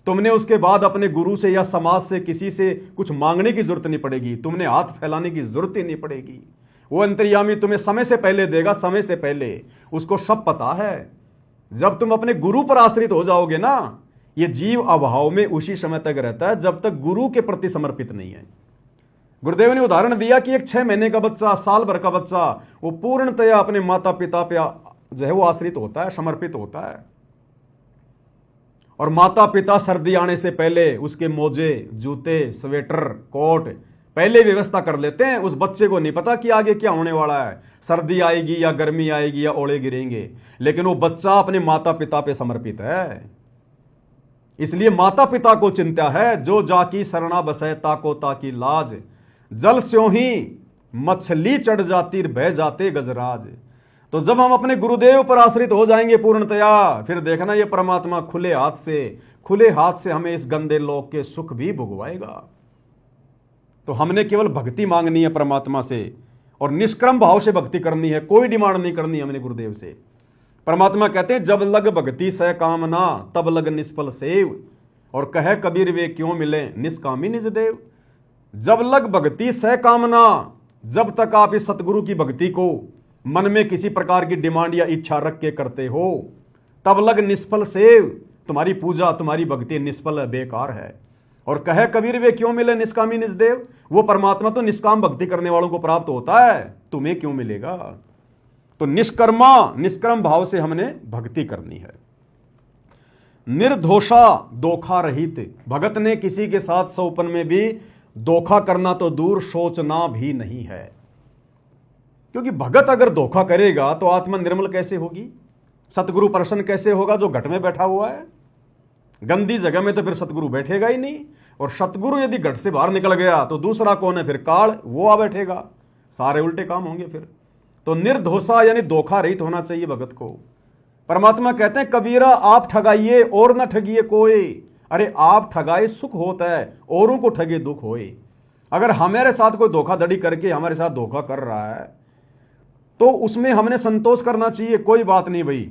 तुमने उसके बाद अपने गुरु से या समाज से किसी से कुछ मांगने की जरूरत नहीं पड़ेगी, तुमने हाथ फैलाने की जरूरत ही नहीं पड़ेगी। वो अंतर्यामी तुम्हें समय से पहले देगा, समय से पहले, उसको सब पता है। जब तुम अपने गुरु पर आश्रित हो जाओगे ना, ये जीव अभाव में उसी समय तक रहता है जब तक गुरु के प्रति समर्पित नहीं है। गुरुदेव ने उदाहरण दिया कि एक 6 महीने का बच्चा, साल भर का बच्चा, वो पूर्णतया अपने माता पिता पे जो है वो आश्रित होता है, समर्पित होता है। और माता पिता सर्दी आने से पहले उसके मोजे, जूते, स्वेटर, कोट पहले व्यवस्था कर लेते हैं। उस बच्चे को नहीं पता कि आगे क्या होने वाला है, सर्दी आएगी या गर्मी आएगी या ओले गिरेंगे, लेकिन वो बच्चा अपने माता पिता पे समर्पित है। इसलिए माता पिता को चिंता है, जो जाकी शरणा बसै ताको ताकी लाज, जल स्यों ही मछली चढ़ जाती बह जाते गजराज। तो जब हम अपने गुरुदेव पर आश्रित हो जाएंगे पूर्णतया, फिर देखना ये परमात्मा खुले हाथ से हमें इस गंदे लोक के सुख भी भुगवाएगा। तो हमने केवल भक्ति मांगनी है परमात्मा से और निष्क्रम भाव से भक्ति करनी है, कोई डिमांड नहीं करनी हमने गुरुदेव से। परमात्मा कहते हैं जब लग भक्ति सह कामना तब लग निष्फल सेव, और कहे कबीर वे क्यों मिले निष्कामी निज देव। जब लग भक्ति सह कामना, जब तक आप इस सतगुरु की भक्ति को मन में किसी प्रकार की डिमांड या इच्छा रख के करते हो, तब लग निष्फल सेव, तुम्हारी पूजा तुम्हारी भक्ति निष्फल है, बेकार है। और कहे कबीर वे क्यों मिले निष्कामी निज देव, वो परमात्मा तो निष्काम भक्ति करने वालों को प्राप्त होता है, तुम्हें क्यों मिलेगा। तो निष्क्रम भाव से हमने भक्ति करनी है। निर्दोषा धोखा रहित, भगत ने किसी के साथ सौपन में भी धोखा करना तो दूर सोचना भी नहीं है। क्योंकि भगत अगर धोखा करेगा तो आत्मा निर्मल कैसे होगी, सतगुरु प्रसन्न कैसे होगा जो घट में बैठा हुआ है। गंदी जगह में तो फिर सतगुरु बैठेगा ही नहीं, और सतगुरु यदि घट से बाहर निकल गया तो दूसरा कौन है, फिर काल, वो आ बैठेगा, सारे उल्टे काम होंगे फिर। तो निर्दोषा यानी धोखा रहित होना चाहिए भगत को। परमात्मा कहते हैं कबीरा आप ठगाइए और न ठगिए कोई। अरे आप ठगाए सुख होता है, औरों को ठगे दुख होए। अगर हमारे साथ कोई धोखाधड़ी करके हमारे साथ धोखा कर रहा है तो उसमें हमने संतोष करना चाहिए, कोई बात नहीं भाई,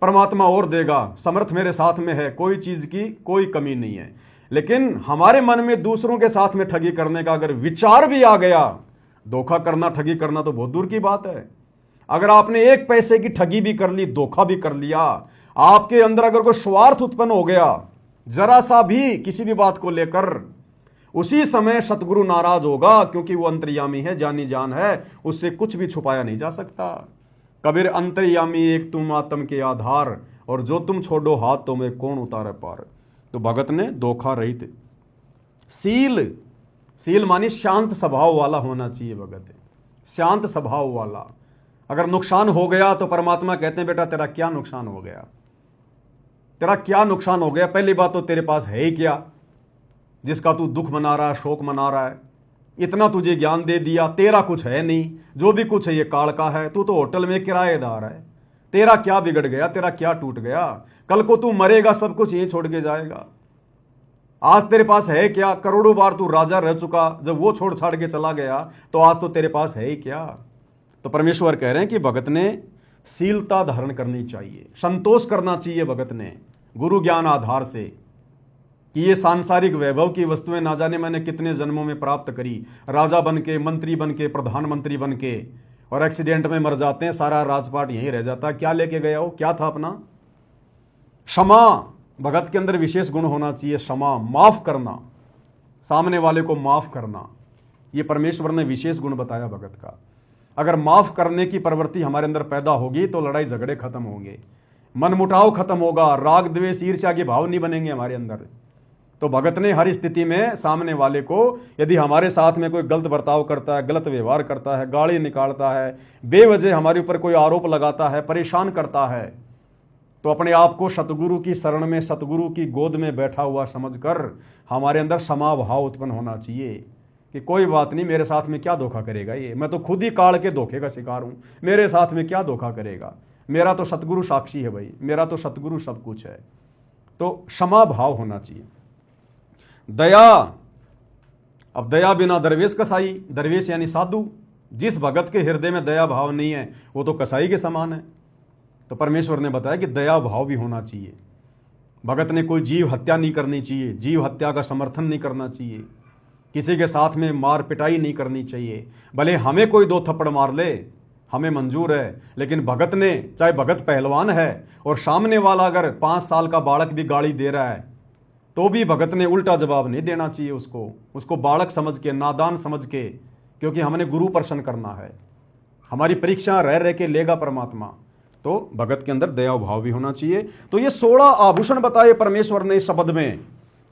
परमात्मा और देगा, समर्थ मेरे साथ में है, कोई चीज की कोई कमी नहीं है। लेकिन हमारे मन में दूसरों के साथ में ठगी करने का अगर विचार भी आ गया, धोखा करना ठगी करना तो बहुत दूर की बात है। अगर आपने 1 पैसे की ठगी भी कर ली, धोखा भी कर लिया, आपके अंदर अगर कोई स्वार्थ उत्पन्न हो गया जरा सा भी किसी भी बात को लेकर, उसी समय सतगुरु नाराज होगा, क्योंकि वो अंतर्यामी है, जानी जान है, उससे कुछ भी छुपाया नहीं जा सकता। कबीर अंतर्यामी एक तुम आत्म के आधार, और जो तुम छोड़ो हाथ तो में कौन उतारे पार। तो भगत ने धोखा रहित सील मानी शांत स्वभाव वाला होना चाहिए भगत, शांत स्वभाव वाला। अगर नुकसान हो गया तो परमात्मा कहते हैं बेटा तेरा क्या नुकसान हो गया, तेरा क्या नुकसान हो गया। पहली बात तो तेरे पास है ही क्या जिसका तू दुख मना रहा है, शोक मना रहा है। इतना तुझे ज्ञान दे दिया, तेरा कुछ है नहीं, जो भी कुछ है ये काल का है। तू तो होटल में किराएदार है, तेरा क्या बिगड़ गया, तेरा क्या टूट गया। कल को तू मरेगा, सब कुछ यही छोड़ के जाएगा। आज तेरे पास है क्या, करोड़ों बार तू राजा रह चुका, जब वो छोड़ छाड़ के चला गया तो आज तो तेरे पास है ही क्या। तो परमेश्वर कह रहे हैं कि भगत ने शीलता धारण करनी चाहिए, संतोष करना चाहिए भगत ने गुरु ज्ञान आधार से, कि ये सांसारिक वैभव की वस्तुएं ना जाने मैंने कितने जन्मों में प्राप्त करी, राजा बन के, मंत्री बन के, प्रधानमंत्री बन के, और एक्सीडेंट में मर जाते हैं, सारा राजपाट यहीं रह जाता है। क्या लेके गया हो, क्या था अपना। क्षमा, भगत के अंदर विशेष गुण होना चाहिए, क्षमा, माफ करना, सामने वाले को माफ करना। ये परमेश्वर ने विशेष गुण बताया भगत का। अगर माफ करने की प्रवृत्ति हमारे अंदर पैदा होगी तो लड़ाई झगड़े खत्म होंगे, मनमुटाव खत्म होगा, राग द्वेष ईर्ष्या के भाव नहीं बनेंगे हमारे अंदर। तो भगत ने हर स्थिति में सामने वाले को, यदि हमारे साथ में कोई गलत बर्ताव करता है, गलत व्यवहार करता है, गाली निकालता है, बेवजह हमारे ऊपर कोई आरोप लगाता है, परेशान करता है, तो अपने आप को सतगुरु की शरण में, सतगुरु की गोद में बैठा हुआ समझकर हमारे अंदर क्षमा भाव उत्पन्न होना चाहिए कि कोई बात नहीं, मेरे साथ में क्या धोखा करेगा ये, मैं तो खुद ही काल के धोखे का शिकार हूं, मेरे साथ में क्या धोखा करेगा। मेरा तो सतगुरु साक्षी है भाई, मेरा तो सतगुरु सब कुछ है। तो क्षमा भाव होना चाहिए। दया, अब दया बिना दरवेश कसाई, दरवेश यानी साधु। जिस भगत के हृदय में दया भाव नहीं है वो तो कसाई के समान है। तो परमेश्वर ने बताया कि दया भाव भी होना चाहिए। भगत ने कोई जीव हत्या नहीं करनी चाहिए, जीव हत्या का समर्थन नहीं करना चाहिए, किसी के साथ में मार पिटाई नहीं करनी चाहिए। भले हमें कोई 2 थप्पड़ मार ले हमें मंजूर है, लेकिन भगत ने, चाहे भगत पहलवान है और सामने वाला अगर 5 साल का बालक भी गाली दे रहा है तो भी भगत ने उल्टा जवाब नहीं देना चाहिए उसको बालक समझ के, नादान समझ के, क्योंकि हमने गुरु प्रसन्न करना है। हमारी परीक्षा रह रह के लेगा परमात्मा। तो भगत के अंदर दया भाव भी होना चाहिए। तो ये 16 आभूषण बताए परमेश्वर ने इस शब्द में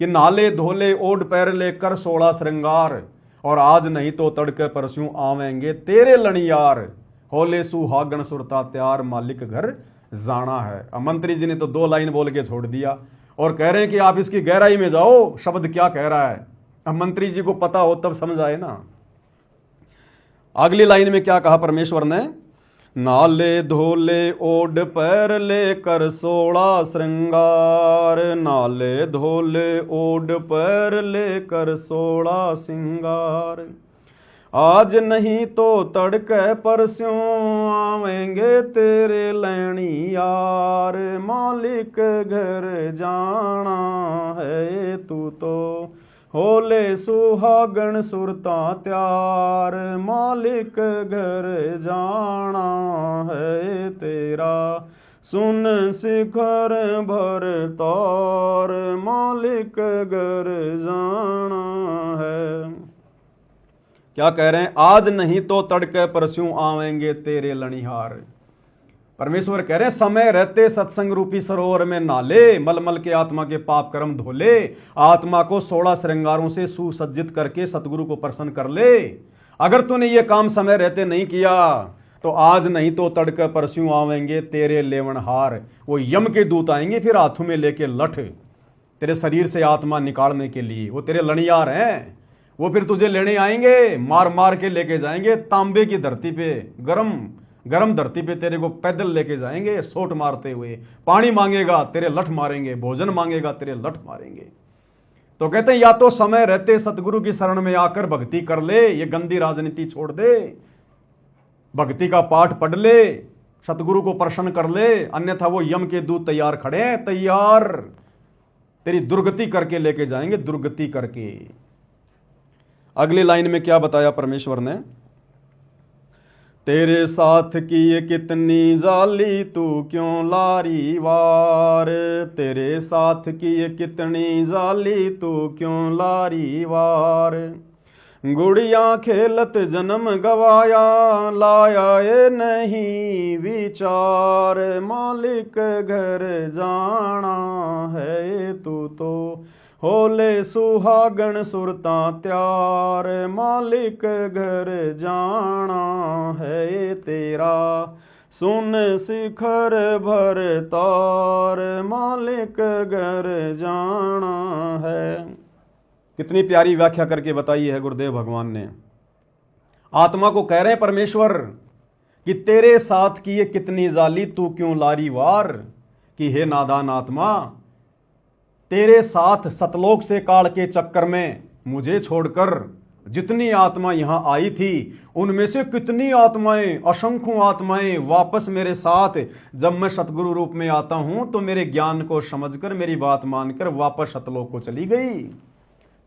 कि नाले धोले ओढ़ पैर ले कर 16 श्रृंगार, और आज नहीं तो तड़के परस्यों आवेंगे तेरे लणियार, होले सुहागण सुरता त्यार मालिक घर जाना है। अब मंत्री जी ने तो 2 लाइन बोल के छोड़ दिया और कह रहे हैं कि आप इसकी गहराई में जाओ, शब्द क्या कह रहा है। अब मंत्री जी को पता हो तब समझ आए ना। अगली लाइन में क्या कहा परमेश्वर ने, नाले धोले ओढ़ पैर लेकर 16 श्रृंगार, नाले धोले ओढ़ पैर लेकर 16 श्रृंगार, आज नहीं तो तड़के परस्यों आवेंगे तेरे लैणी यार, मालिक घर जाना है तू तो होले सुहागण सुरता त्यार, मालिक घर जाना है तेरा, सुन शिखर भर तौर, मालिक घर जाना है। क्या कह रहे हैं, आज नहीं तो तड़के परस्यों आवेंगे तेरे लणिहार। परमेश्वर कह रहे हैं समय रहते सत्संग रूपी सरोवर में नाले, मलमल के आत्मा के पाप कर्म धोले, आत्मा को 16 श्रृंगारों से सुसज्जित करके सतगुरु को प्रसन्न कर ले। अगर तूने ये काम समय रहते नहीं किया तो आज नहीं तो तड़के परस्यों आवेंगे तेरे लेवनहार। वो यम के दूत आएंगे फिर हाथों में लेके लठ, तेरे शरीर से आत्मा निकालने के लिए। वो तेरे लणियार हैं, वो फिर तुझे लेने आएंगे, मार मार के लेके जाएंगे तांबे की धरती पे, गरम धरती पे तेरे को पैदल लेके जाएंगे सोट मारते हुए। पानी मांगेगा तेरे लठ मारेंगे, भोजन मांगेगा तेरे लठ मारेंगे। तो कहते हैं या तो समय रहते सतगुरु की शरण में आकर भक्ति कर ले, ये गंदी राजनीति छोड़ दे, भक्ति का पाठ पढ़ ले, सतगुरु को प्रसन्न कर ले, अन्यथा वो यम के दूत तैयार खड़े हैं, तैयार तेरी दुर्गति करके लेके जाएंगे, दुर्गति करके। अगली लाइन में क्या बताया परमेश्वर ने, तेरे साथ की ये कितनी जाली तू क्यों लारी वार, तेरे साथ की ये कितनी जाली तू क्यों लारी वार, गुड़िया खेलत जन्म गवाया लाया ये नहीं विचार, मालिक घर जाना है तू तो होले सुहागण सुरता त्यार, मालिक घर जाना है तेरा, सुन शिखर भर तार, मालिक घर जाना है। कितनी प्यारी व्याख्या करके बताई है गुरुदेव भगवान ने। आत्मा को कह रहे हैं परमेश्वर कि तेरे साथ की ये कितनी जाली तू क्यों लारी वार, कि हे नादान आत्मा, तेरे साथ सतलोक से काल के चक्कर में मुझे छोड़कर जितनी आत्मा यहां आई थी उनमें से कितनी आत्माएं, असंख्यों आत्माएं वापस मेरे साथ जब मैं सतगुरु रूप में आता हूं तो मेरे ज्ञान को समझकर मेरी बात मानकर वापस सतलोक को चली गई।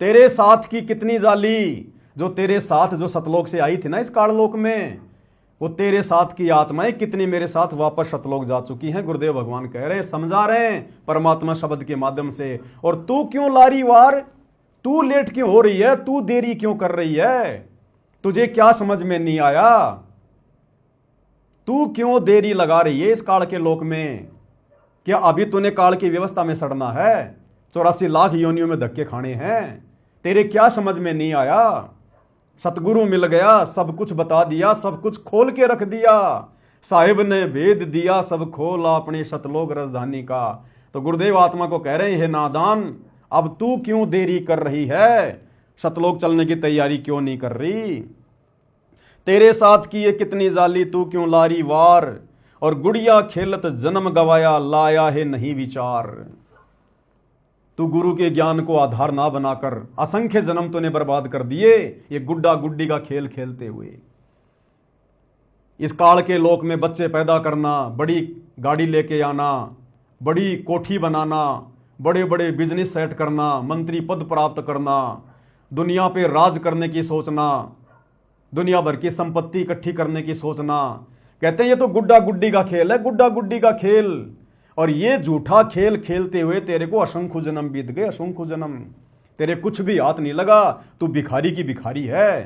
तेरे साथ की कितनी जाली, जो तेरे साथ जो सतलोक से आई थी ना इस काललोक में, वो तेरे साथ की आत्माएं कितनी मेरे साथ वापस सतलोक जा चुकी हैं। गुरुदेव भगवान कह रहे हैं, समझा रहे हैं परमात्मा शब्द के माध्यम से। और तू क्यों लारी वार, तू लेट क्यों हो रही है, तू देरी क्यों कर रही है, तुझे क्या समझ में नहीं आया, तू क्यों देरी लगा रही है इस काल के लोक में। क्या अभी तूने काल की व्यवस्था में सड़ना है, 84 लाख योनियों में धक्के खाने हैं, तेरे क्या समझ में नहीं आया। सतगुरु मिल गया, सब कुछ बता दिया, सब कुछ खोल के रख दिया, साहिब ने भेद दिया सब खोला अपने सतलोक राजधानी का। तो गुरुदेव आत्मा को कह रहे हैं, हे नादान, अब तू क्यों देरी कर रही है, सतलोक चलने की तैयारी क्यों नहीं कर रही। तेरे साथ की ये कितनी जाली तू क्यों लारी वार, और गुड़िया खेलत जन्म गवाया, लाया है नहीं विचार। तू गुरु के ज्ञान को आधार ना बनाकर असंख्य जन्म तूने बर्बाद कर दिए, ये गुड्डा गुड्डी का खेल खेलते हुए। इस काल के लोक में बच्चे पैदा करना, बड़ी गाड़ी लेके आना, बड़ी कोठी बनाना, बड़े बड़े बिजनेस सेट करना, मंत्री पद प्राप्त करना, दुनिया पे राज करने की सोचना, दुनिया भर की संपत्ति इकट्ठी करने की सोचना। कहते हैं ये तो गुड्डा गुड्डी का खेल है, गुड्डा गुड्डी का खेल। और ये झूठा खेल खेलते हुए तेरे को असंख्य जन्म बीत गए, असंख्य जन्म। तेरे कुछ भी हाथ नहीं लगा, तू भिखारी की भिखारी है।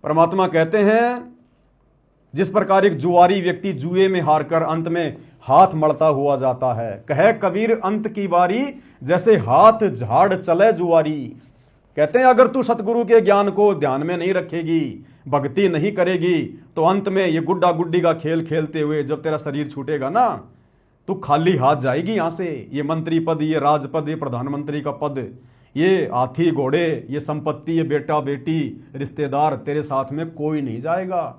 परमात्मा कहते हैं जिस प्रकार एक जुआरी व्यक्ति जुए में हारकर अंत में हाथ मलता हुआ जाता है, कहे कबीर अंत की बारी, जैसे हाथ झाड़ चले जुआरी। कहते हैं अगर तू सतगुरु के ज्ञान को ध्यान में नहीं रखेगी, भक्ति नहीं करेगी, तो अंत में ये गुड्डा गुड्डी का खेल खेलते हुए जब तेरा शरीर छूटेगा ना, तू खाली हाथ जाएगी यहां से। ये मंत्री पद, ये राजपद, ये प्रधानमंत्री का पद, ये हाथी घोड़े, ये संपत्ति, ये बेटा बेटी, रिश्तेदार, तेरे साथ में कोई नहीं जाएगा।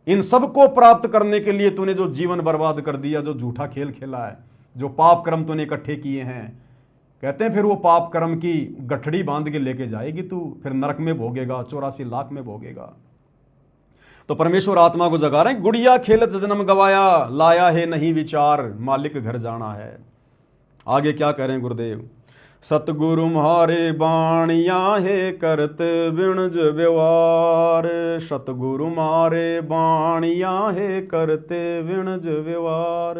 इन सब को प्राप्त करने के लिए तूने जो जीवन बर्बाद कर दिया, जो झूठा खेल खेला है, जो पाप कर्म तूने इकट्ठे किए हैं, कहते हैं फिर वो पाप कर्म की गठड़ी बांध के लेके जाएगी तू, फिर नरक में भोगेगा, 84 लाख में भोगेगा। तो परमेश्वर आत्मा को जगा रहे हैं, गुड़िया खेलत जन्म गवाया, लाया है नहीं विचार, मालिक घर जाना है। आगे क्या कह रहे हैं गुरुदेव, सतगुरु म्हारे बाणिया है करत बिणज व्यवहार, सतगुरु म्हारे बाणिया है करते बिणज व्यवहार।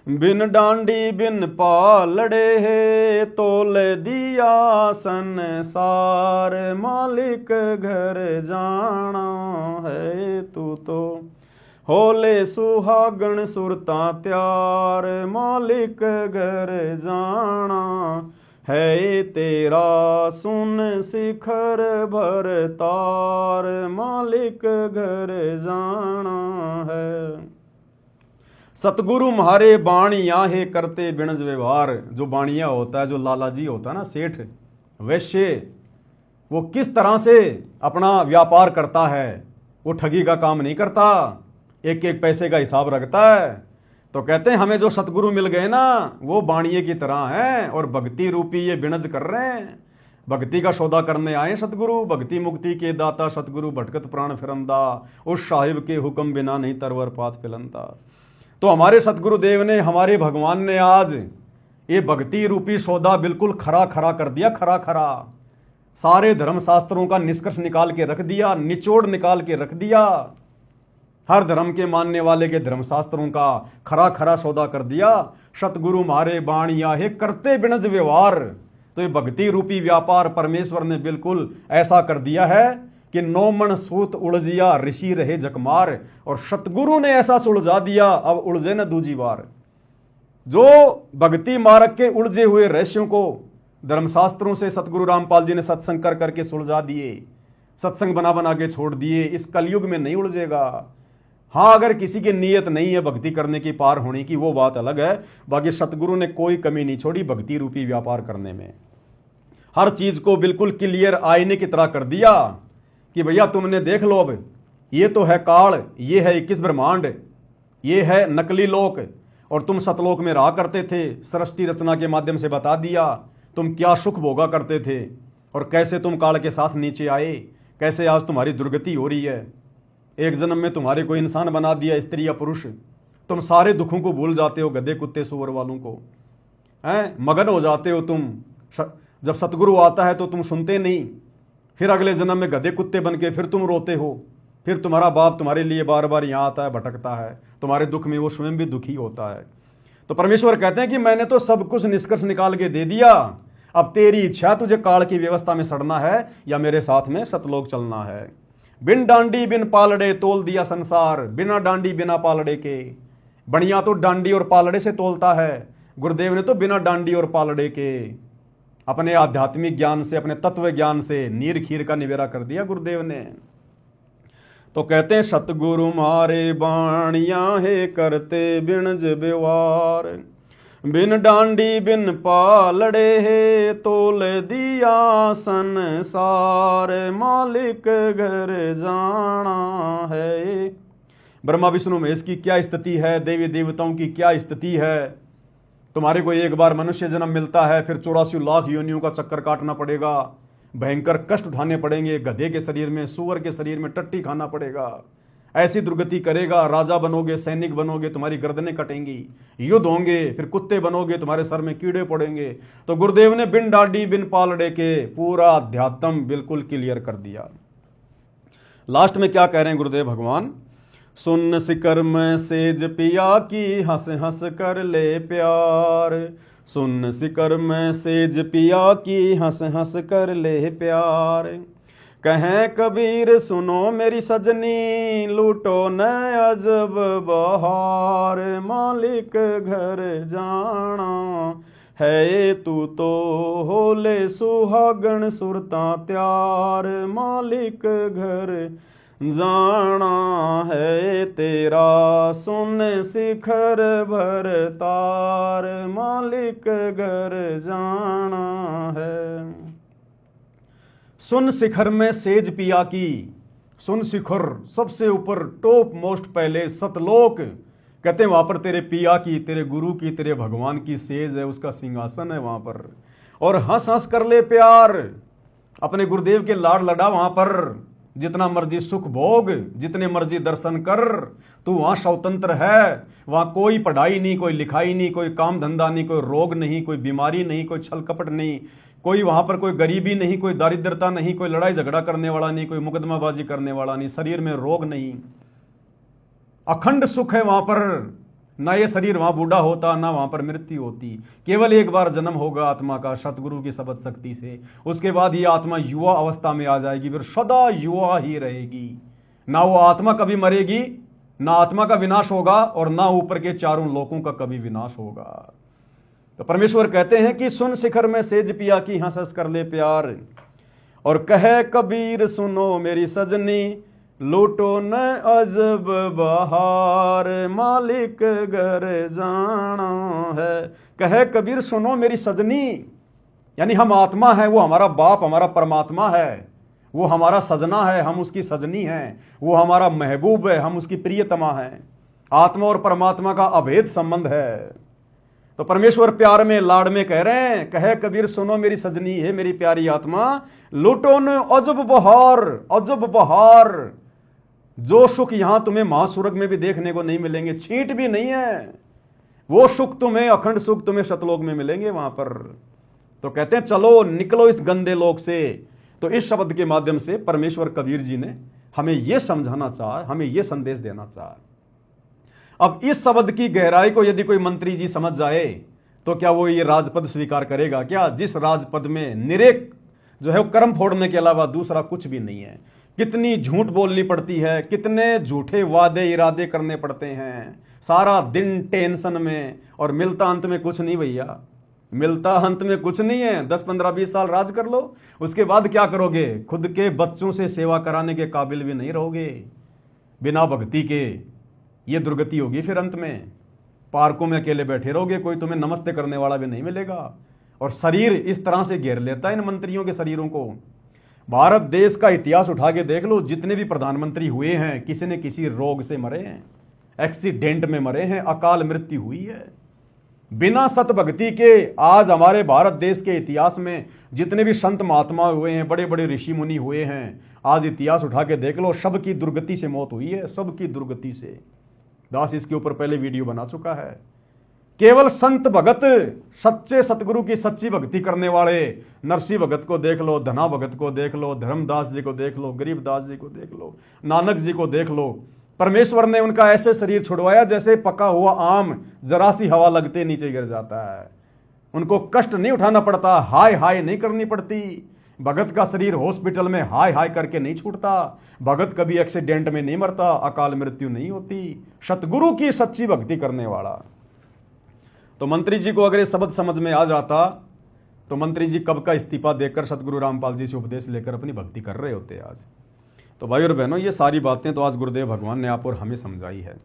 बिन डांडी बिन पालड़े है तोल दिया संसार, मालिक घर जाना है तू तो होले सुहागण सुरता त्यार, मालिक घर जाना है तेरा सुन शिखर भर तार, मालिक घर जाना है। सतगुरु म्हारे बाणिया है करते बिणज व्यवहार। जो बाणिया होता है, जो लालाजी होता है ना, सेठ वैश्य, वो किस तरह से अपना व्यापार करता है, वो ठगी का काम नहीं करता, एक एक पैसे का हिसाब रखता है। तो कहते हैं हमें जो सतगुरु मिल गए ना, वो बाणिये की तरह हैं और भक्ति रूपी ये बिणज कर रहे हैं, भक्ति का सौदा करने आए सतगुरु, भक्ति मुक्ति के दाता सतगुरु, भटकत प्राण फिरंदा, उस साहिब के हुक्म बिना नहीं तरवर पात पिलंदा। तो हमारे सतगुरुदेव ने, हमारे भगवान ने आज ये भक्ति रूपी सौदा बिल्कुल खरा खरा कर दिया, खरा खरा। सारे धर्म शास्त्रों का निष्कर्ष निकाल के रख दिया, निचोड़ निकाल के रख दिया, हर धर्म के मानने वाले के धर्म शास्त्रों का खरा खरा सौदा कर दिया। सतगुरु म्हारे बाणिया है करते बिणज व्यवहार। तो ये भक्ति रूपी व्यापार परमेश्वर ने बिल्कुल ऐसा कर दिया है कि 9 मन सूत उलझिया ऋषि रहे जकमार, और सतगुरु ने ऐसा सुलझा दिया अब उलझे न दूजी बार। जो भक्ति मार्ग के उलझे हुए रहस्यों को धर्मशास्त्रों से सतगुरु रामपाल जी ने सत्संग कर करके सुलझा दिए, सत्संग बना बना के छोड़ दिए, इस कलयुग में नहीं उलझेगा। हाँ, अगर किसी की नीयत नहीं है भक्ति करने की, पार होने की, वो बात अलग है। बाकी सतगुरु ने कोई कमी नहीं छोड़ी भक्ति रूपी व्यापार करने में। हर चीज को बिल्कुल क्लियर आईने की तरह कर दिया कि भैया तुमने देख लो, अब ये तो है काल, ये है 21 ब्रह्मांड, ये है नकली लोक, और तुम सतलोक में रहा करते थे। सृष्टि रचना के माध्यम से बता दिया तुम क्या सुख भोगा करते थे और कैसे तुम काल के साथ नीचे आए, कैसे आज तुम्हारी दुर्गति हो रही है। एक जन्म में तुम्हारे को इंसान बना दिया, स्त्री या पुरुष, तुम सारे दुखों को भूल जाते हो, गधे कुत्ते सुअर वालों को, हैं, मगन हो जाते हो तुम। जब सतगुरु आता है तो तुम सुनते नहीं, फिर अगले जन्म में गधे कुत्ते बन के फिर तुम रोते हो, फिर तुम्हारा बाप तुम्हारे लिए बार बार यहाँ आता है, भटकता है, तुम्हारे दुख में वो स्वयं भी दुखी होता है। तो परमेश्वर कहते हैं कि मैंने तो सब कुछ निष्कर्ष निकाल के दे दिया, अब तेरी इच्छा, तुझे काल की व्यवस्था में सड़ना है या मेरे साथ में सतलोक चलना है। बिन डांडी बिन पालड़े तोल दिया संसार, बिना डांडी बिना पालड़े के। बढ़िया तो डांडी और पालड़े से तोलता है, गुरुदेव ने तो बिना डांडी और पालड़े के अपने आध्यात्मिक ज्ञान से, अपने तत्व ज्ञान से नीर खीर का निवेरा कर दिया गुरुदेव ने। तो कहते हैं सतगुरु म्हारे बाणिया है करते बिणज व्यवहार, बिन डांडी बिन पालड़े है तोल दिया संसार, मालिक घर जाना है। ब्रह्मा विष्णु महेश की क्या स्थिति है, देवी देवताओं की क्या स्थिति है। तुम्हारे को एक बार मनुष्य जन्म मिलता है, फिर 84 लाख योनियों का चक्कर काटना पड़ेगा, भयंकर कष्ट उठाने पड़ेंगे, गधे के शरीर में, सूअर के शरीर में टट्टी खाना पड़ेगा, ऐसी दुर्गति करेगा, राजा बनोगे, सैनिक बनोगे, तुम्हारी गर्दनें कटेंगी, युद्ध होंगे, फिर कुत्ते बनोगे, तुम्हारे सर में कीड़े पड़ेंगे। तो गुरुदेव ने बिन डांडी बिन पालड़े के पूरा अध्यात्म बिल्कुल क्लियर कर दिया। लास्ट में क्या कह रहे हैं गुरुदेव भगवान, सुन सिकर में सेज पिया की हंस हंस कर ले प्यार, सुन सिकर में सेज पिया की हंस हंस कर ले प्यार। कहें कबीर सुनो मेरी सजनी, लूटो न अजब बहार, मालिक घर जाना है तू तो होले सुहागण सुरता त्यार, मालिक घर जाना है तेरा सुन शिखर भर तार, मालिक घर जाना है। सुन शिखर में सेज पिया की, सुन शिखर सबसे ऊपर टॉप मोस्ट पहले सतलोक, कहते हैं वहां पर तेरे पिया की, तेरे गुरु की, तेरे भगवान की सेज है, उसका सिंहासन है वहां पर। और हंस हंस कर ले प्यार, अपने गुरुदेव के लाड़ लड़ा वहां पर, जितना मर्जी सुख भोग, जितने मर्जी दर्शन कर, तू वहां स्वतंत्र है। वहां कोई पढ़ाई नहीं, कोई लिखाई नहीं, कोई काम धंधा नहीं, कोई रोग नहीं, कोई बीमारी नहीं, कोई छल कपट नहीं, कोई वहां पर कोई गरीबी नहीं, कोई दारिद्रता नहीं, कोई लड़ाई झगड़ा करने वाला नहीं, कोई मुकदमाबाजी करने वाला नहीं, शरीर में रोग नहीं, अखंड सुख है वहां पर। ना ये शरीर वहां बूढ़ा होता, ना वहां पर मृत्यु होती, केवल एक बार जन्म होगा आत्मा का सतगुरु की शब्द शक्ति से, उसके बाद ये आत्मा युवा अवस्था में आ जाएगी, फिर सदा युवा ही रहेगी। ना वो आत्मा कभी मरेगी, ना आत्मा का विनाश होगा, और ना ऊपर के चारों लोकों का कभी विनाश होगा। तो परमेश्वर कहते हैं कि सुन शिखर में सेज पिया की हंस हंस कर ले प्यार, और कहे कबीर सुनो मेरी सजनी, लूटो न अजब बहार, मालिक घर जाना है। कहे कबीर सुनो मेरी सजनी, यानी हम आत्मा है, वो हमारा बाप, हमारा परमात्मा है, वो हमारा सजना है, हम उसकी सजनी हैं, वो हमारा महबूब है, हम उसकी प्रियतमा हैं। आत्मा और परमात्मा का अभेद संबंध है। तो परमेश्वर प्यार में लाड़ में कह रहे हैं, कहे कबीर सुनो मेरी सजनी है, मेरी प्यारी आत्मा, लूटो न अजब बहार, अजब बहार, जो सुख यहां तुम्हें महासुरग में भी देखने को नहीं मिलेंगे, छींट भी नहीं है, वो सुख तुम्हें, अखंड सुख तुम्हें सतलोक में मिलेंगे वहां पर। तो कहते हैं चलो निकलो इस गंदे लोक से। तो इस शब्द के माध्यम से परमेश्वर कबीर जी ने हमें यह समझाना चाहा, हमें यह संदेश देना चाहा। अब इस शब्द की गहराई को यदि कोई मंत्री जी समझ जाए तो क्या वो ये राजपद स्वीकार करेगा क्या, जिस राजपद में निरेक जो है वो कर्म फोड़ने के अलावा दूसरा कुछ भी नहीं है। कितनी झूठ बोलनी पड़ती है, कितने झूठे वादे इरादे करने पड़ते हैं, सारा दिन टेंशन में, और मिलता अंत में कुछ नहीं भैया, मिलता अंत में कुछ नहीं है। 10 15 20 साल राज कर लो, उसके बाद क्या करोगे, खुद के बच्चों से सेवा कराने के काबिल भी नहीं रहोगे बिना भक्ति के, ये दुर्गति होगी। फिर अंत में पार्कों में अकेले बैठे रहोगे, कोई तुम्हें नमस्ते करने वाला भी नहीं मिलेगा। और शरीर इस तरह से घेर लेता है इन मंत्रियों के शरीरों को। भारत देश का इतिहास उठा के देख लो, जितने भी प्रधानमंत्री हुए हैं किसी न किसी रोग से मरे हैं, एक्सीडेंट में मरे हैं, अकाल मृत्यु हुई है। बिना सत भक्ति के आज हमारे भारत देश के इतिहास में जितने भी संत महात्मा हुए हैं, बड़े बड़े ऋषि मुनि हुए हैं, आज इतिहास उठा के देख लो, सबकी दुर्गति से मौत हुई है, सबकी दुर्गति से। दास इसके ऊपर पहले वीडियो बना चुका है। केवल संत भगत, सच्चे सतगुरु की सच्ची भक्ति करने वाले, नरसिंह भगत को देख लो, धना भगत को देख लो, धर्मदास जी को देख लो, गरीबदास जी को देख लो, नानक जी को देख लो। परमेश्वर ने उनका ऐसे शरीर छुड़वाया जैसे पका हुआ आम जरा सी हवा लगते नीचे गिर जाता है। उनको कष्ट नहीं उठाना पड़ता, हाय हाय नहीं करनी पड़ती। भगत का शरीर हॉस्पिटल में हाय हाय करके नहीं छूटता, भगत कभी एक्सीडेंट में नहीं मरता, अकाल मृत्यु नहीं होती। सतगुरु की सच्ची भक्ति करने वाला। तो मंत्री जी को अगर ये शब्द समझ में आ जाता तो मंत्री जी कब का इस्तीफा देकर सतगुरु रामपाल जी से उपदेश लेकर अपनी भक्ति कर रहे होते आज। तो भाई और बहनों, ये सारी बातें तो आज गुरुदेव भगवान ने आप और हमें समझाई है।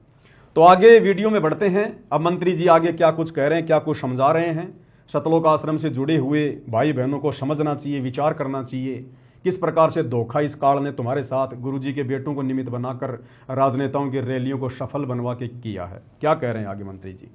तो आगे वीडियो में बढ़ते हैं। अब मंत्री जी आगे क्या कुछ कह रहे हैं, क्या कुछ समझा रहे हैं। सतलोक आश्रम से जुड़े हुए भाई बहनों को समझना चाहिए, विचार करना चाहिए किस प्रकार से धोखा इस काल ने तुम्हारे साथ गुरुजी के बेटों को निमित्त बनाकर राजनेताओं की रैलियों को सफल बनवा के किया है। क्या कह रहे हैं आगे मंत्री जी?